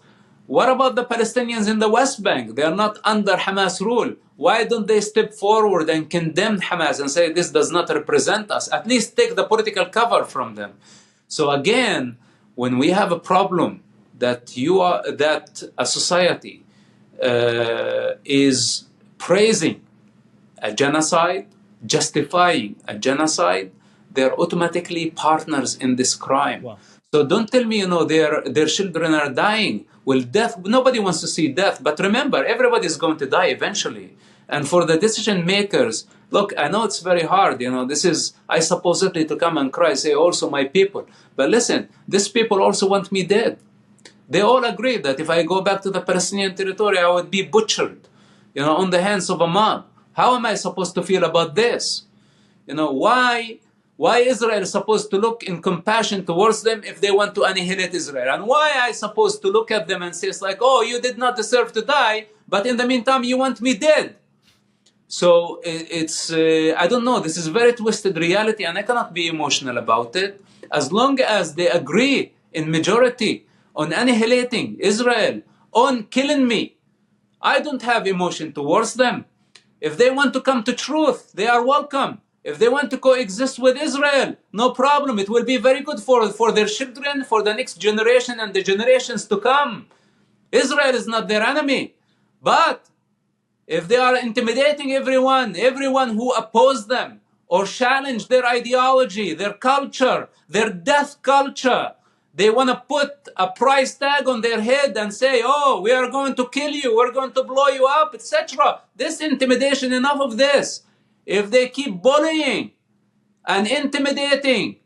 [SPEAKER 2] what about the Palestinians in the West Bank? They are not under Hamas rule. Why don't they step forward and condemn Hamas and say this does not represent us? At least take the political cover from them. So again, when we have a problem that a society is praising a genocide, justifying a genocide, they're automatically partners in this crime.
[SPEAKER 1] Wow.
[SPEAKER 2] So don't tell me, their children are dying. Well, death, nobody wants to see death. But remember, everybody is going to die eventually. And for the decision makers, look, I know it's very hard. This is, I supposedly to come and cry, say, also my people. But listen, these people also want me dead. They all agree that if I go back to the Palestinian territory, I would be butchered, on the hands of a mob. How am I supposed to feel about this? Why Israel is supposed to look in compassion towards them if they want to annihilate Israel? And why I supposed to look at them and say, it's like, oh, you did not deserve to die, but in the meantime, you want me dead. So it's, I don't know, this is very twisted reality, and I cannot be emotional about it. As long as they agree in majority on annihilating Israel, on killing me, I don't have emotion towards them. If they want to come to truth, they are welcome. If they want to coexist with Israel, no problem. It will be very good for their children, for the next generation and the generations to come. Israel is not their enemy. But if they are intimidating everyone who oppose them or challenge their ideology, their culture, their death culture, they want to put a price tag on their head and say, oh, we are going to kill you, we're going to blow you up, etc. This intimidation, enough of this. If they keep bullying and intimidating,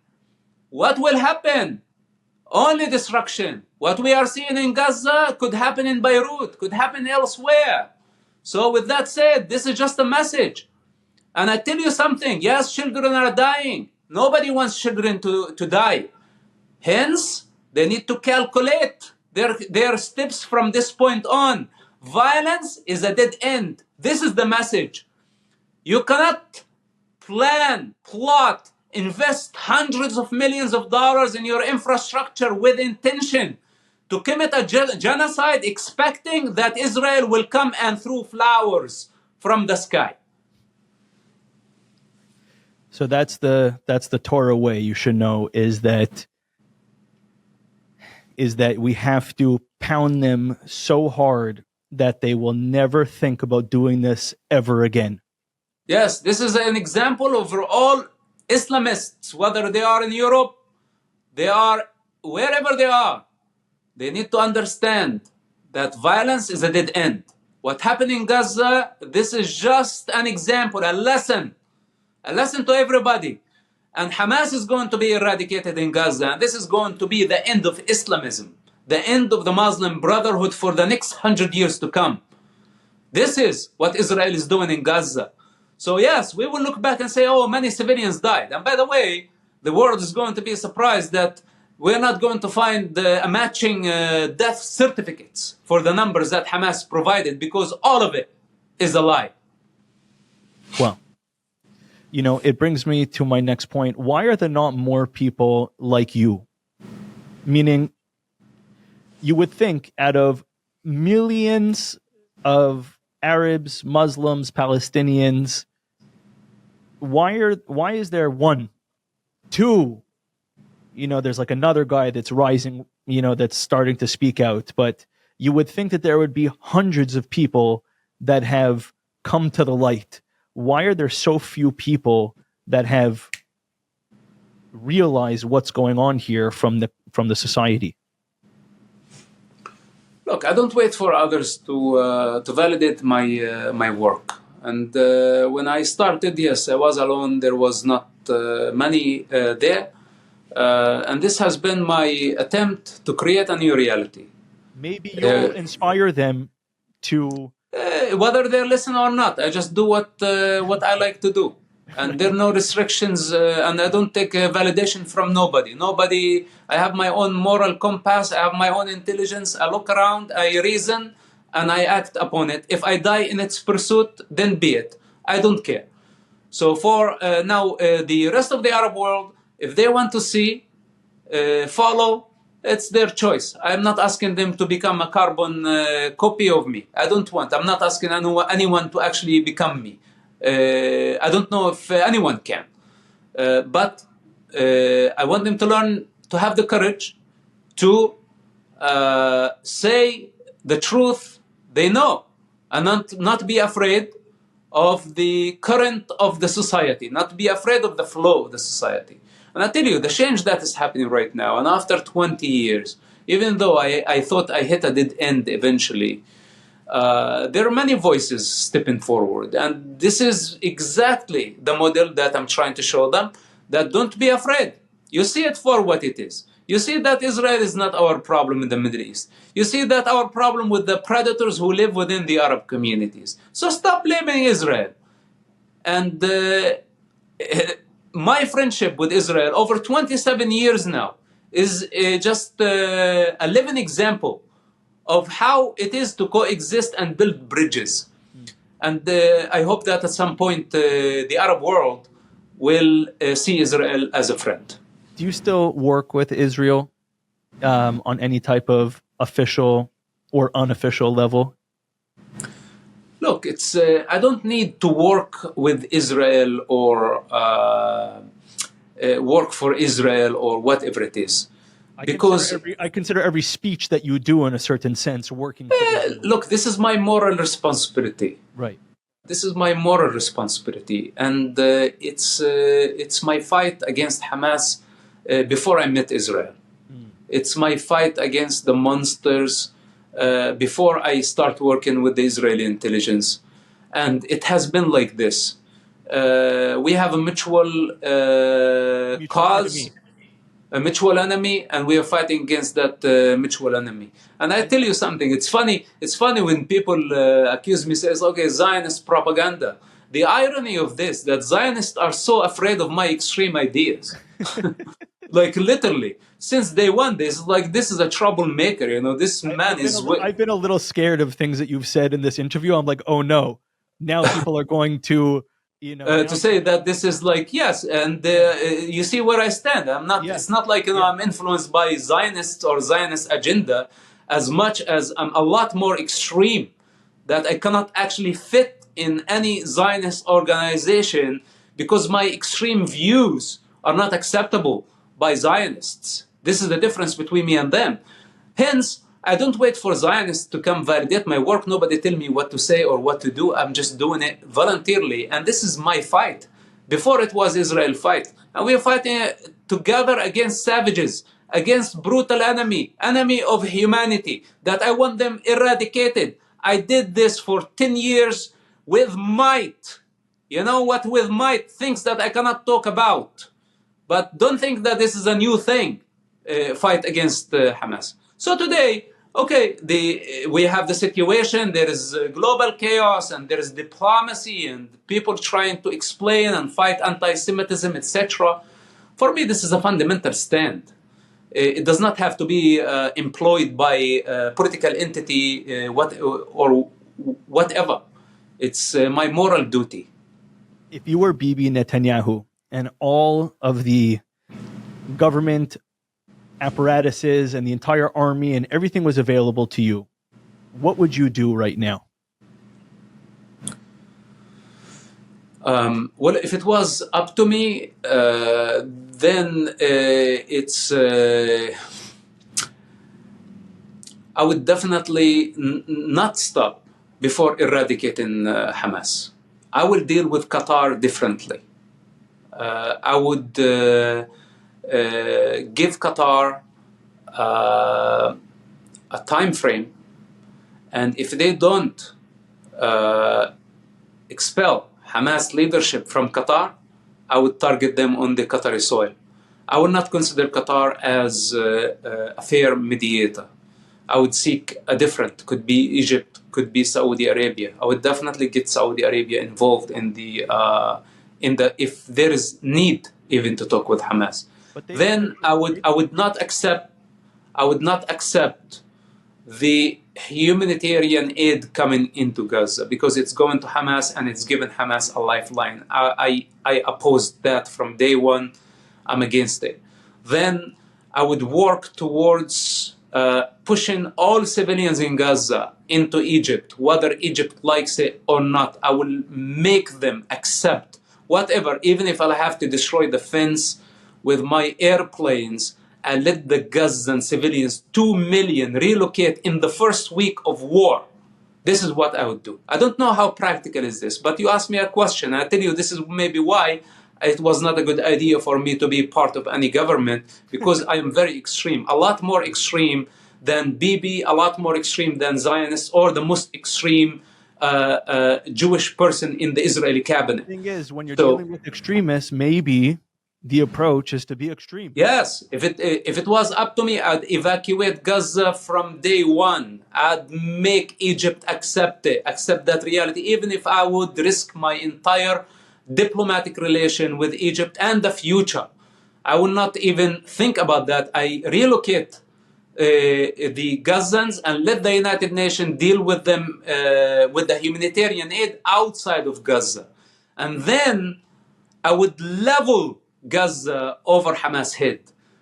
[SPEAKER 2] what will happen? Only destruction. What we are seeing in Gaza could happen in Beirut, could happen elsewhere. So with that said, this is just a message. And I tell you something, yes, children are dying. Nobody wants children to die. Hence, they need to calculate their steps from this point on. Violence is a dead end. This is the message. You cannot plan, plot, invest hundreds of millions of dollars in your infrastructure with intention to commit a genocide expecting that Israel will come and throw flowers from the sky.
[SPEAKER 1] So that's the Torah way, you should know, is that we have to pound them so hard that they will never think about doing this ever again.
[SPEAKER 2] Yes, this is an example of all Islamists, whether they are in Europe, they are wherever they are. They need to understand that violence is a dead end. What happened in Gaza, this is just an example, a lesson to everybody. And Hamas is going to be eradicated in Gaza, and this is going to be the end of Islamism, the end of the Muslim Brotherhood for the next 100 years to come. This is what Israel is doing in Gaza. So yes, we will look back and say, oh, many civilians died. And by the way, the world is going to be surprised that we're not going to find a matching death certificates for the numbers that Hamas provided, because all of it is a lie.
[SPEAKER 1] Well, it brings me to my next point. Why are there not more people like you? Meaning, you would think out of millions of Arabs, Muslims, Palestinians, why is there 1, 2, there's like another guy that's rising, that's starting to speak out, but you would think that there would be hundreds of people that have come to the light. Why are there so few people that have realized what's going on here from the society?
[SPEAKER 2] Look, I don't wait for others to validate my work. And when I started, yes, I was alone. There was not many there. And this has been my attempt to create a new reality.
[SPEAKER 1] Maybe you'll inspire them to...
[SPEAKER 2] whether they listen or not, I just do what I like to do. And there are no restrictions, and I don't take validation from nobody. I have my own moral compass, I have my own intelligence, I look around, I reason, and I act upon it. If I die in its pursuit, then be it. I don't care. So for now, the rest of the Arab world, if they want to see, follow, it's their choice. I'm not asking them to become a carbon copy of me. I'm not asking anyone to actually become me. I don't know if anyone can. But I want them to learn to have the courage to say the truth they know and not be afraid of the current of the society, not be afraid of the flow of the society. And I tell you, the change that is happening right now, and after 20 years, even though I thought I hit a dead end eventually, there are many voices stepping forward. And this is exactly the model that I'm trying to show them, that don't be afraid. You see it for what it is. You see that Israel is not our problem in the Middle East. You see that our problem with the predators who live within the Arab communities. So stop blaming Israel. And my friendship with Israel over 27 years now is just a living example of how it is to coexist and build bridges. And I hope that at some point the Arab world will see Israel as a friend.
[SPEAKER 1] Do you still work with Israel on any type of official or unofficial level?
[SPEAKER 2] Look, it's I don't need to work with Israel or work for Israel or whatever it is.
[SPEAKER 1] I consider every speech that you do in a certain sense working for Israel.
[SPEAKER 2] Look, this is my moral responsibility.
[SPEAKER 1] Right.
[SPEAKER 2] This is my moral responsibility. And it's my fight against Hamas before I met Israel. It's my fight against the monsters before I start working with the Israeli intelligence. And it has been like this. We have a mutual cause,
[SPEAKER 1] enemy.
[SPEAKER 2] A mutual enemy, and we are fighting against that mutual enemy. And I tell you something, it's funny when people accuse me, says, okay, Zionist propaganda. The irony of this, that Zionists are so afraid of my extreme ideas. Like literally, since day one, this is a troublemaker. This man is.
[SPEAKER 1] I've been a little scared of things that you've said in this interview. I'm like, oh no, now people are going to,
[SPEAKER 2] to say that this is like yes, and you see where I stand. I'm not. Yeah. It's not like I'm influenced by Zionists or Zionist agenda, as much as I'm a lot more extreme. That I cannot actually fit in any Zionist organization because my extreme views are not acceptable by Zionists. This is the difference between me and them. Hence, I don't wait for Zionists to come validate my work. Nobody tell me what to say or what to do. I'm just doing it voluntarily. And this is my fight. Before it was Israel's fight. And we are fighting together against savages, against brutal enemy of humanity, that I want them eradicated. I did this for 10 years with might. You know what? With might, things that I cannot talk about. But don't think that this is a new thing, fight against Hamas. So today, okay, we have the situation, there is global chaos and there is diplomacy and people trying to explain and fight anti-Semitism, etc. For me, this is a fundamental stand. It does not have to be employed by a political entity or whatever. It's my moral duty.
[SPEAKER 1] If you were Bibi Netanyahu and all of the government apparatuses and the entire army and everything was available to you, what would you do right now?
[SPEAKER 2] Well, if it was up to me, then it's. I would definitely not stop before eradicating Hamas. I will deal with Qatar differently. I would give Qatar a time frame, and if they don't expel Hamas leadership from Qatar, I would target them on the Qatari soil. I would not consider Qatar as a fair mediator. I would seek a different, could be Egypt, could be Saudi Arabia. I would definitely get Saudi Arabia involved in the if there is need even to talk with Hamas. Then I would not accept the humanitarian aid coming into Gaza because it's going to Hamas and it's given Hamas a lifeline. I opposed that from day one. I'm against it. Then I would work towards pushing all civilians in Gaza into Egypt, whether Egypt likes it or not. I will make them accept whatever, even if I'll have to destroy the fence with my airplanes and let the Gazan civilians, 2 million, relocate in the first week of war. This is what I would do. I don't know how practical is this, but you asked me a question, and I tell you this is maybe why it was not a good idea for me to be part of any government, because I am very extreme, a lot more extreme than Bibi, a lot more extreme than Zionists, or the most extreme Jewish person in the Israeli cabinet.
[SPEAKER 1] The thing is, when you're dealing with extremists, maybe the approach is to be extreme.
[SPEAKER 2] Yes, if it was up to me, I'd evacuate Gaza from day one. I'd make Egypt accept that reality, even if I would risk my entire diplomatic relation with Egypt and the future. I will not even think about that. I relocate the Gazans and let the United Nations deal with them with the humanitarian aid outside of Gaza. And then I would level Gaza over Hamas' head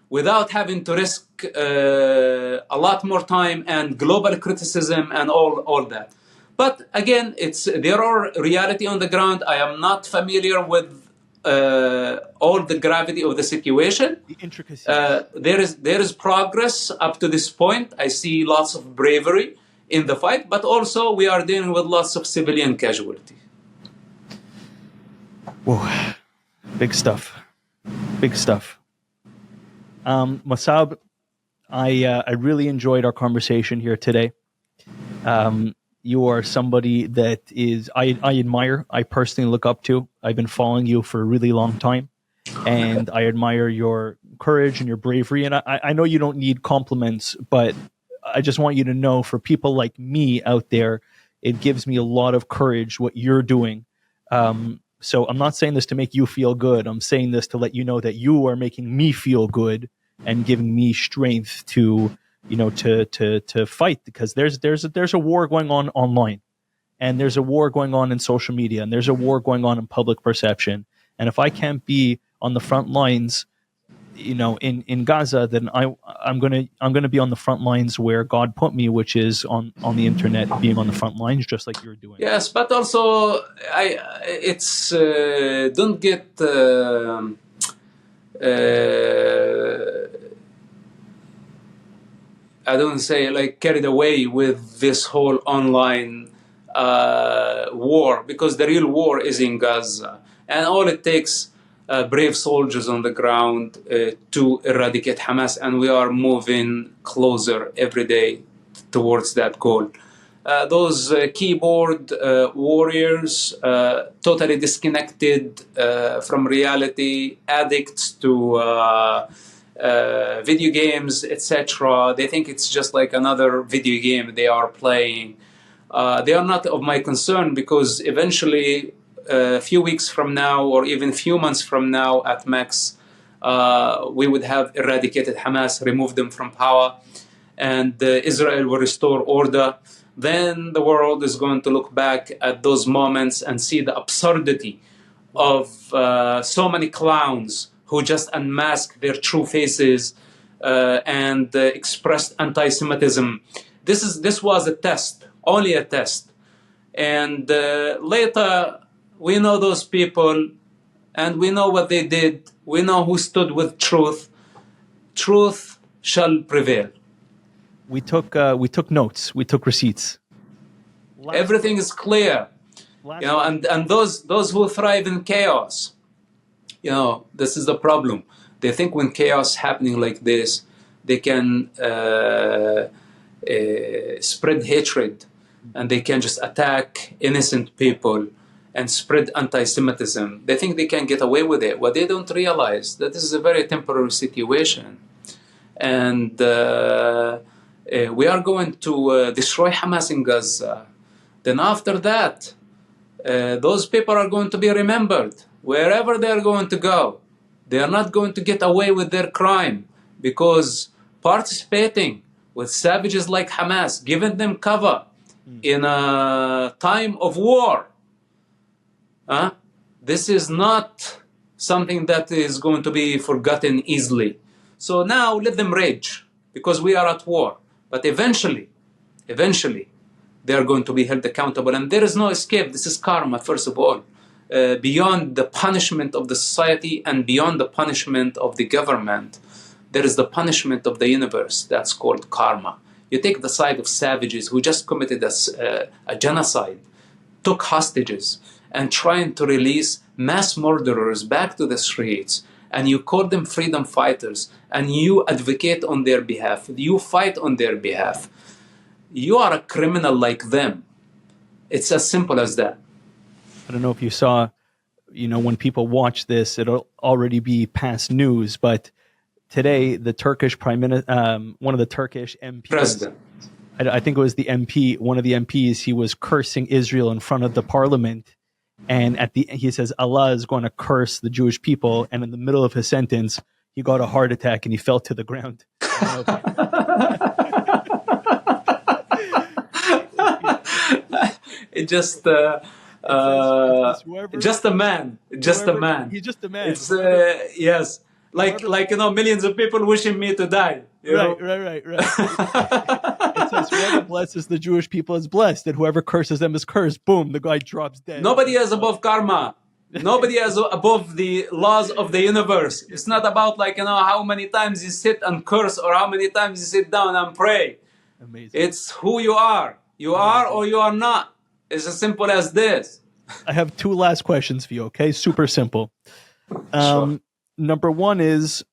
[SPEAKER 2] without having to risk a lot more time and global criticism and all that. But again, there are reality on the ground. I am not familiar with all the gravity of the situation.
[SPEAKER 1] The intricacies.
[SPEAKER 2] There is progress up to this point. I see lots of bravery in the fight, but also we are dealing with lots of civilian casualty.
[SPEAKER 1] Whoa, big stuff. Big stuff. Mossab, I really enjoyed our conversation here today. You are somebody that I admire, I personally look up to. I've been following you for a really long time, and I admire your courage and your bravery. And I know you don't need compliments, but I just want you to know, for people like me out there, it gives me a lot of courage what you're doing. So I'm not saying this to make you feel good. I'm saying this to let you know that you are making me feel good and giving me strength to fight, because there's a war going on online, and there's a war going on in social media, and there's a war going on in public perception. And if I can't be on the front lines, in Gaza, then I'm gonna be on the front lines where God put me, which is on the internet, being on the front lines, just like you're doing.
[SPEAKER 2] Yes, but also don't get I don't say like carried away with this whole online war, because the real war is in Gaza, and all it takes brave soldiers on the ground to eradicate Hamas, and we are moving closer every day towards that goal. Those keyboard warriors, totally disconnected from reality, addicts to video games, etc. They think it's just like another video game they are playing. They are not of my concern, because eventually, a few weeks from now, or even few months from now at max, we would have eradicated Hamas, removed them from power, and Israel will restore order. Then the world is going to look back at those moments and see the absurdity of so many clowns who just unmasked their true faces and expressed anti-Semitism. This was a test, only a test. And later, We know those people, and we know what they did. We know who stood with truth. Truth shall prevail.
[SPEAKER 1] We took notes. We took receipts.
[SPEAKER 2] Everything is clear. And those who thrive in chaos, this is the problem. They think when chaos happening like this, they can spread hatred, and they can just attack innocent people and spread anti-Semitism. They think they can get away with it. What they don't realize that this is a very temporary situation, and we are going to destroy Hamas in Gaza. Then after that, those people are going to be remembered wherever they are going to go. They are not going to get away with their crime, because participating with savages like Hamas, giving them cover in a time of war, this is not something that is going to be forgotten easily. So now let them rage, because we are at war. But eventually, they are going to be held accountable, and there is no escape. This is karma, first of all. Beyond the punishment of the society and beyond the punishment of the government, there is the punishment of the universe. That's called karma. You take the side of savages who just committed a genocide, took hostages, and trying to release mass murderers back to the streets, and you call them freedom fighters, and you advocate on their behalf, you fight on their behalf. You are a criminal like them. It's as simple as that.
[SPEAKER 1] I don't know if you saw, when people watch this, it'll already be past news, but today the Turkish prime minister, one of the Turkish MPs,
[SPEAKER 2] president,
[SPEAKER 1] I think it was the MP, one of the MPs, he was cursing Israel in front of the parliament. And he says, Allah is going to curse the Jewish people. And in the middle of his sentence, he got a heart attack and he fell to the ground.
[SPEAKER 2] It just just a man.
[SPEAKER 1] He's just a man.
[SPEAKER 2] It's yes, like millions of people wishing me to die.
[SPEAKER 1] Right. It says whoever blesses the Jewish people is blessed, and whoever curses them is cursed. Boom, the guy drops dead.
[SPEAKER 2] Nobody is above karma. Nobody is above the laws of the universe. It's not about how many times you sit and curse or how many times you sit down and pray.
[SPEAKER 1] Amazing.
[SPEAKER 2] It's who you are. You are or you are not. It's as simple as this.
[SPEAKER 1] I have two last questions for you, okay? Super simple.
[SPEAKER 2] Sure.
[SPEAKER 1] Number one is,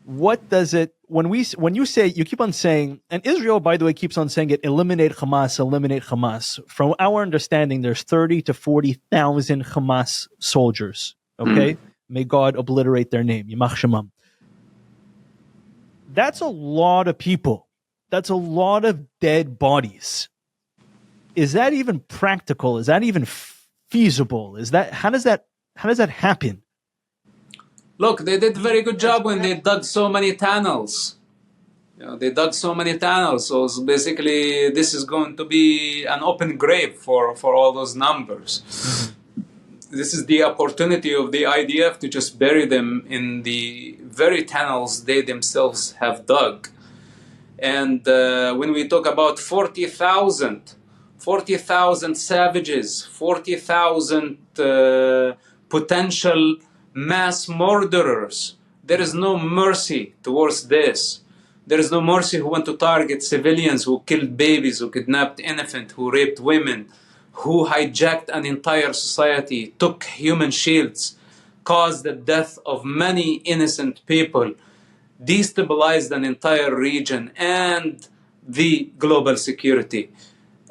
[SPEAKER 1] what does it, when you say, you keep on saying, and Israel, by the way, keeps on saying it, eliminate Hamas. From our understanding, there's 30 to 40,000 Hamas soldiers, okay? May God obliterate their name. Yimach Shemam. That's a lot of people. That's a lot of dead bodies. Is that even practical? Is that even feasible? How does that happen?
[SPEAKER 2] Look, they did a very good job when they dug so many tunnels. They dug so many tunnels. So basically, this is going to be an open grave for all those numbers. This is the opportunity of the IDF to just bury them in the very tunnels they themselves have dug. And when we talk about 40,000 savages, 40,000 potential mass murderers, there is no mercy towards this. There is no mercy who want to target civilians, who killed babies, who kidnapped infants, who raped women, who hijacked an entire society, took human shields, caused the death of many innocent people, destabilized an entire region and the global security.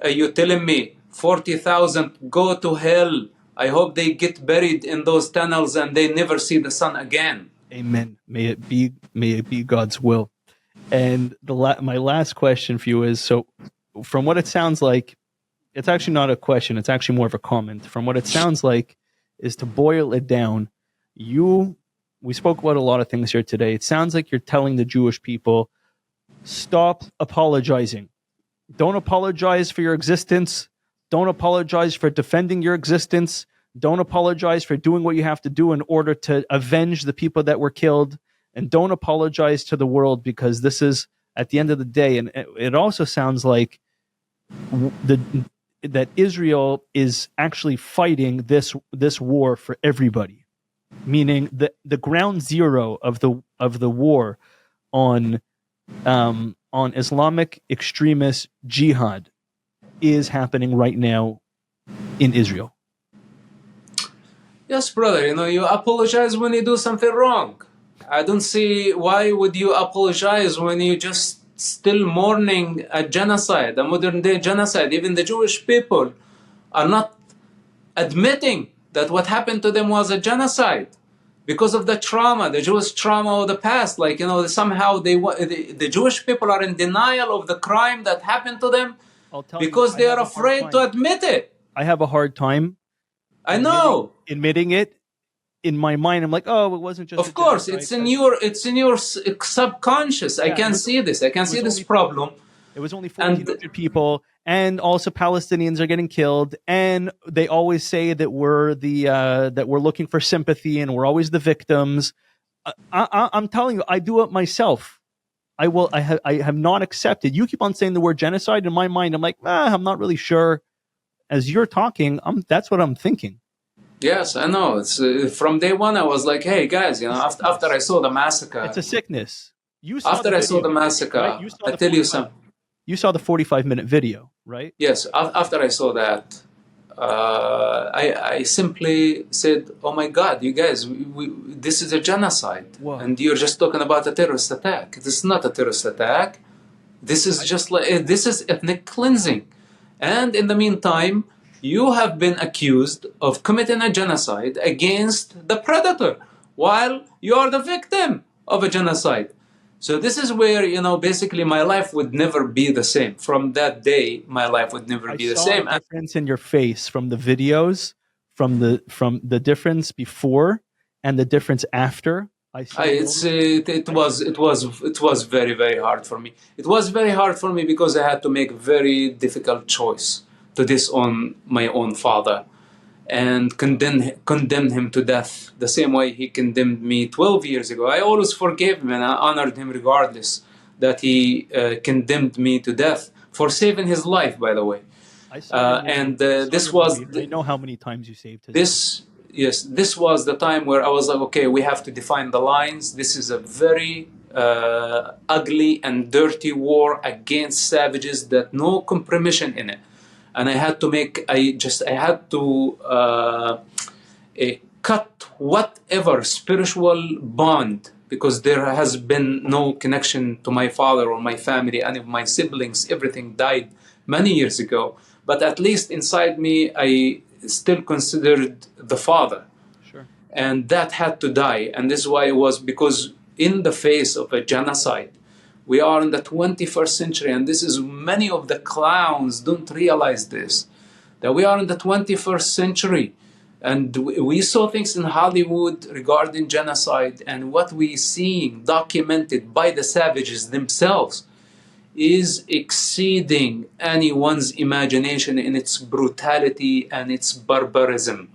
[SPEAKER 2] Are you telling me 40,000 go to hell? I hope they get buried in those tunnels and they never see the sun again.
[SPEAKER 1] Amen. May it be God's will. And my last question for you is, so from what it sounds like, it's actually not a question, it's actually more of a comment. From what it sounds like is, to boil it down, we spoke about a lot of things here today. It sounds like you're telling the Jewish people, stop apologizing. Don't apologize for your existence. Don't apologize for defending your existence. Don't apologize for doing what you have to do in order to avenge the people that were killed. And don't apologize to the world, because this is, at the end of the day, and it also sounds like that Israel is actually fighting this war for everybody, meaning the ground zero of the war on Islamic extremist jihad is happening right now in Israel.
[SPEAKER 2] Yes, brother, you apologize when you do something wrong. I don't see why would you apologize when you just still mourning a genocide, a modern day genocide. Even the Jewish people are not admitting that what happened to them was a genocide because of the trauma, the Jewish trauma of the past. Like, somehow the Jewish people are in denial of the crime that happened to them because they are afraid to admit it.
[SPEAKER 1] I have a hard time.
[SPEAKER 2] I know.
[SPEAKER 1] Admitting it. In my mind, I'm like, oh, it wasn't just.
[SPEAKER 2] Of course, it's in your subconscious. I can see this. I can see this problem.
[SPEAKER 1] It was only 1,400 people, and also Palestinians are getting killed, and they always say that we're looking for sympathy, and we're always the victims. I'm telling you, I do it myself. I have not accepted. You keep on saying the word genocide. In my mind, I'm like, I'm not really sure. As you're talking, that's what I'm thinking.
[SPEAKER 2] Yes, I know. It's from day one. I was like, "Hey guys, after I saw the massacre,
[SPEAKER 1] it's a sickness."
[SPEAKER 2] I saw the massacre, right? I tell you something.
[SPEAKER 1] You saw the 45-minute video, right?
[SPEAKER 2] Yes. After I saw that, I simply said, "Oh my God, you guys, this is a genocide, and you're just talking about a terrorist attack. This is not a terrorist attack. This is this is ethnic cleansing, and in the meantime." You have been accused of committing a genocide against the predator while you are the victim of a genocide. So this is where, basically my life would never be the same. From that day, my life would never be the same.
[SPEAKER 1] I saw the difference in your face from the videos, from the difference before and the difference after.
[SPEAKER 2] It was very, very hard for me. It was very hard for me because I had to make a very difficult choice to disown my own father and condemn him to death the same way he condemned me 12 years ago. I always forgave him and I honored him regardless that he condemned me to death for saving his life, by the way. This was...
[SPEAKER 1] I know how many times you saved his life.
[SPEAKER 2] Yes, this was the time where I was like, okay, we have to define the lines. This is a very ugly and dirty war against savages that no compromission in it. And I had to cut whatever spiritual bond, because there has been no connection to my father or my family, any of my siblings. Everything died many years ago. But at least inside me, I still considered the father.
[SPEAKER 1] Sure.
[SPEAKER 2] And that had to die. And this is why it was, because in the face of a genocide, we are in the 21st century, and this is many of the clowns don't realize this, that we are in the 21st century. And we saw things in Hollywood regarding genocide, and what we seeing documented by the savages themselves is exceeding anyone's imagination in its brutality and its barbarism.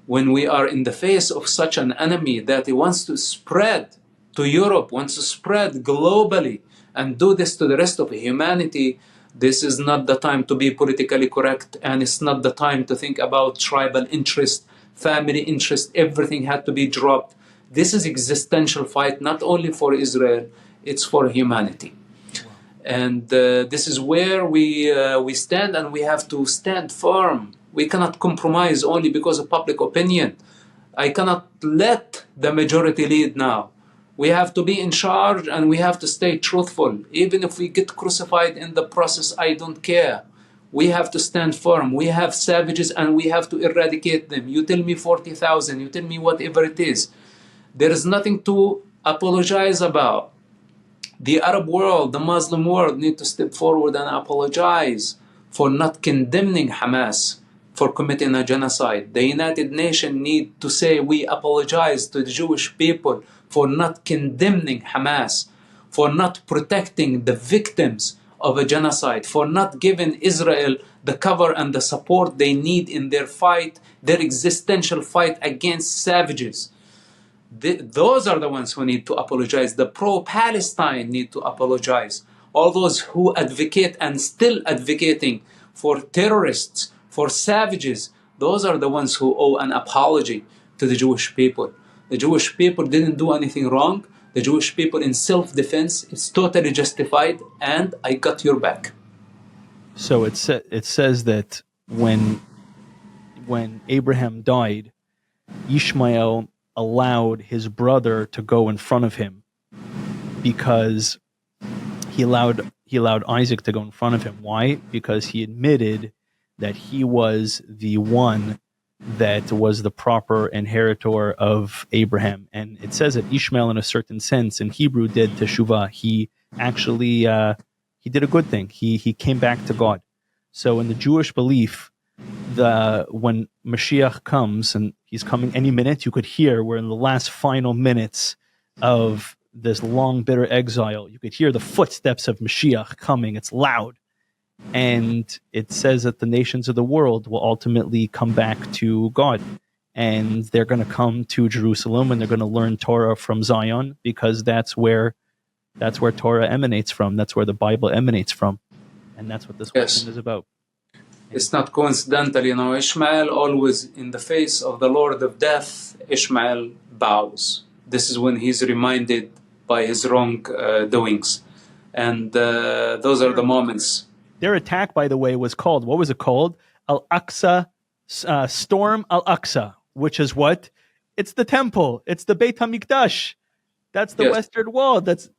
[SPEAKER 2] When we are in the face of such an enemy that wants to spread to Europe, wants to spread globally and do this to the rest of humanity, this is not the time to be politically correct, and it's not the time to think about tribal interest, family interest. Everything had to be dropped. This is existential fight, not only for Israel, it's for humanity. Wow. And this is where we stand, and we have to stand firm. We cannot compromise only because of public opinion. I cannot let the majority lead now. We have to be in charge, and we have to stay truthful. Even if we get crucified in the process, I don't care. We have to stand firm. We have savages, and we have to eradicate them. You tell me 40,000, you tell me whatever it is. There is nothing to apologize about. The Arab world, the Muslim world need to step forward and apologize for not condemning Hamas for committing a genocide. The United Nations need to say, we apologize to the Jewish people for not condemning Hamas, for not protecting the victims of a genocide, for not giving Israel the cover and the support they need in their fight, their existential fight against savages. Those are the ones who need to apologize. The pro-Palestine need to apologize. All those who advocate and still advocating for terrorists, for savages. Those are the ones who owe an apology to the Jewish people. The Jewish people didn't do anything wrong. The Jewish people in self-defense, it's totally justified, and I got your back.
[SPEAKER 1] So it says that when Abraham died, Ishmael allowed his brother to go in front of him because he allowed Isaac to go in front of him. Why? Because he admitted that he was the one that was the proper inheritor of Abraham. And it says that Ishmael, in a certain sense, in Hebrew, did teshuvah. He actually he did a good thing. He came back to God. So in the Jewish belief, when Mashiach comes, and he's coming any minute, you could hear we're in the last final minutes of this long, bitter exile. You could hear the footsteps of Mashiach coming. It's loud. And it says that the nations of the world will ultimately come back to God. And they're going to come to Jerusalem, and they're going to learn Torah from Zion, because that's where Torah emanates from. That's where the Bible emanates from. And that's what this question is about.
[SPEAKER 2] It's not coincidental, Ishmael always, in the face of the Lord of Death, Ishmael bows. This is when he's reminded by his wrong doings. And those are the moments.
[SPEAKER 1] Their attack, by the way, was called, what was it called? Al-Aqsa, Storm Al-Aqsa, which is what? It's the temple. It's the Beit HaMikdash. That's the Western Wall. That's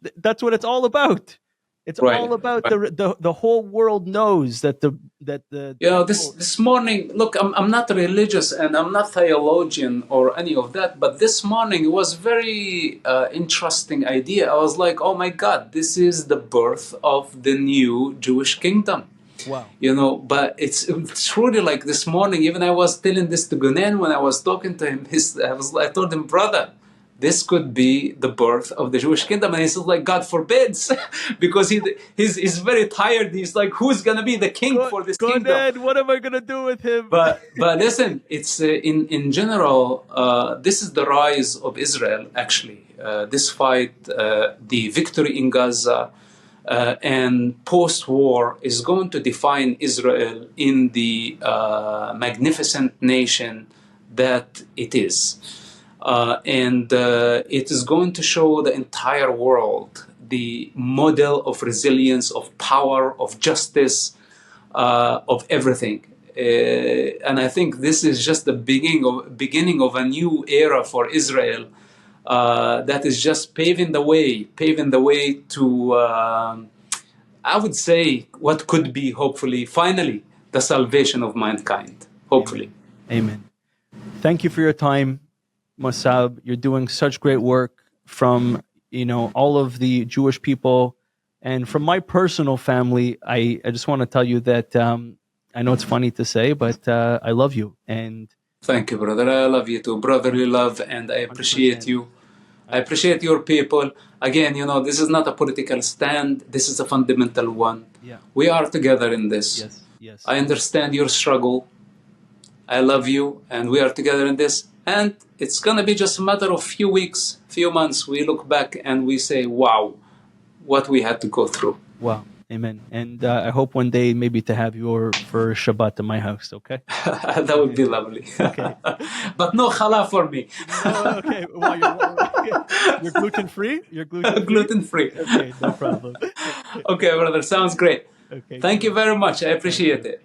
[SPEAKER 1] what it's all about. It's all about the whole world knows that
[SPEAKER 2] this morning, look, I'm not religious and I'm not theologian or any of that, but this morning it was very interesting idea. I was like, oh my God, this is the birth of the new Jewish kingdom.
[SPEAKER 1] Wow.
[SPEAKER 2] But it's truly like this morning, even I was telling this to Gunen when I was talking to him, I told him, brother, this could be the birth of the Jewish kingdom. And he says, like, God forbids, because he's very tired. He's like, who's going to be the king for this kingdom?
[SPEAKER 1] Dad, what am I going to do with him?
[SPEAKER 2] But listen, it's in general, this is the rise of Israel, actually. This fight, the victory in Gaza, and post-war is going to define Israel in the magnificent nation that it is. And it is going to show the entire world the model of resilience, of power, of justice, of everything. And I think this is just the beginning of a new era for Israel that is just paving the way to, I would say, what could be, hopefully, finally, the salvation of mankind. Hopefully.
[SPEAKER 1] Amen. Thank you for your time, Mosab. You're doing such great work from all of the Jewish people, and from my personal family. I just want to tell you that I know it's funny to say, but I love you. And
[SPEAKER 2] thank you, brother. I love you too, brotherly love, and I appreciate 100%. You. I appreciate your people. Again, this is not a political stand. This is a fundamental one.
[SPEAKER 1] Yeah.
[SPEAKER 2] We are together in this.
[SPEAKER 1] Yes.
[SPEAKER 2] I understand your struggle. I love you, and we are together in this. And it's going to be just a matter of few weeks, few months. We look back and we say, wow, what we had to go through.
[SPEAKER 1] Wow. Amen. And I hope one day maybe to have you for Shabbat in my house, okay?
[SPEAKER 2] That would be lovely.
[SPEAKER 1] Okay.
[SPEAKER 2] But no challah for me.
[SPEAKER 1] Oh, okay. Well, you're gluten-free? You're gluten-free?
[SPEAKER 2] Gluten-free.
[SPEAKER 1] Okay, no problem.
[SPEAKER 2] Okay, brother. Sounds great.
[SPEAKER 1] Okay.
[SPEAKER 2] Thank you very much. I appreciate it.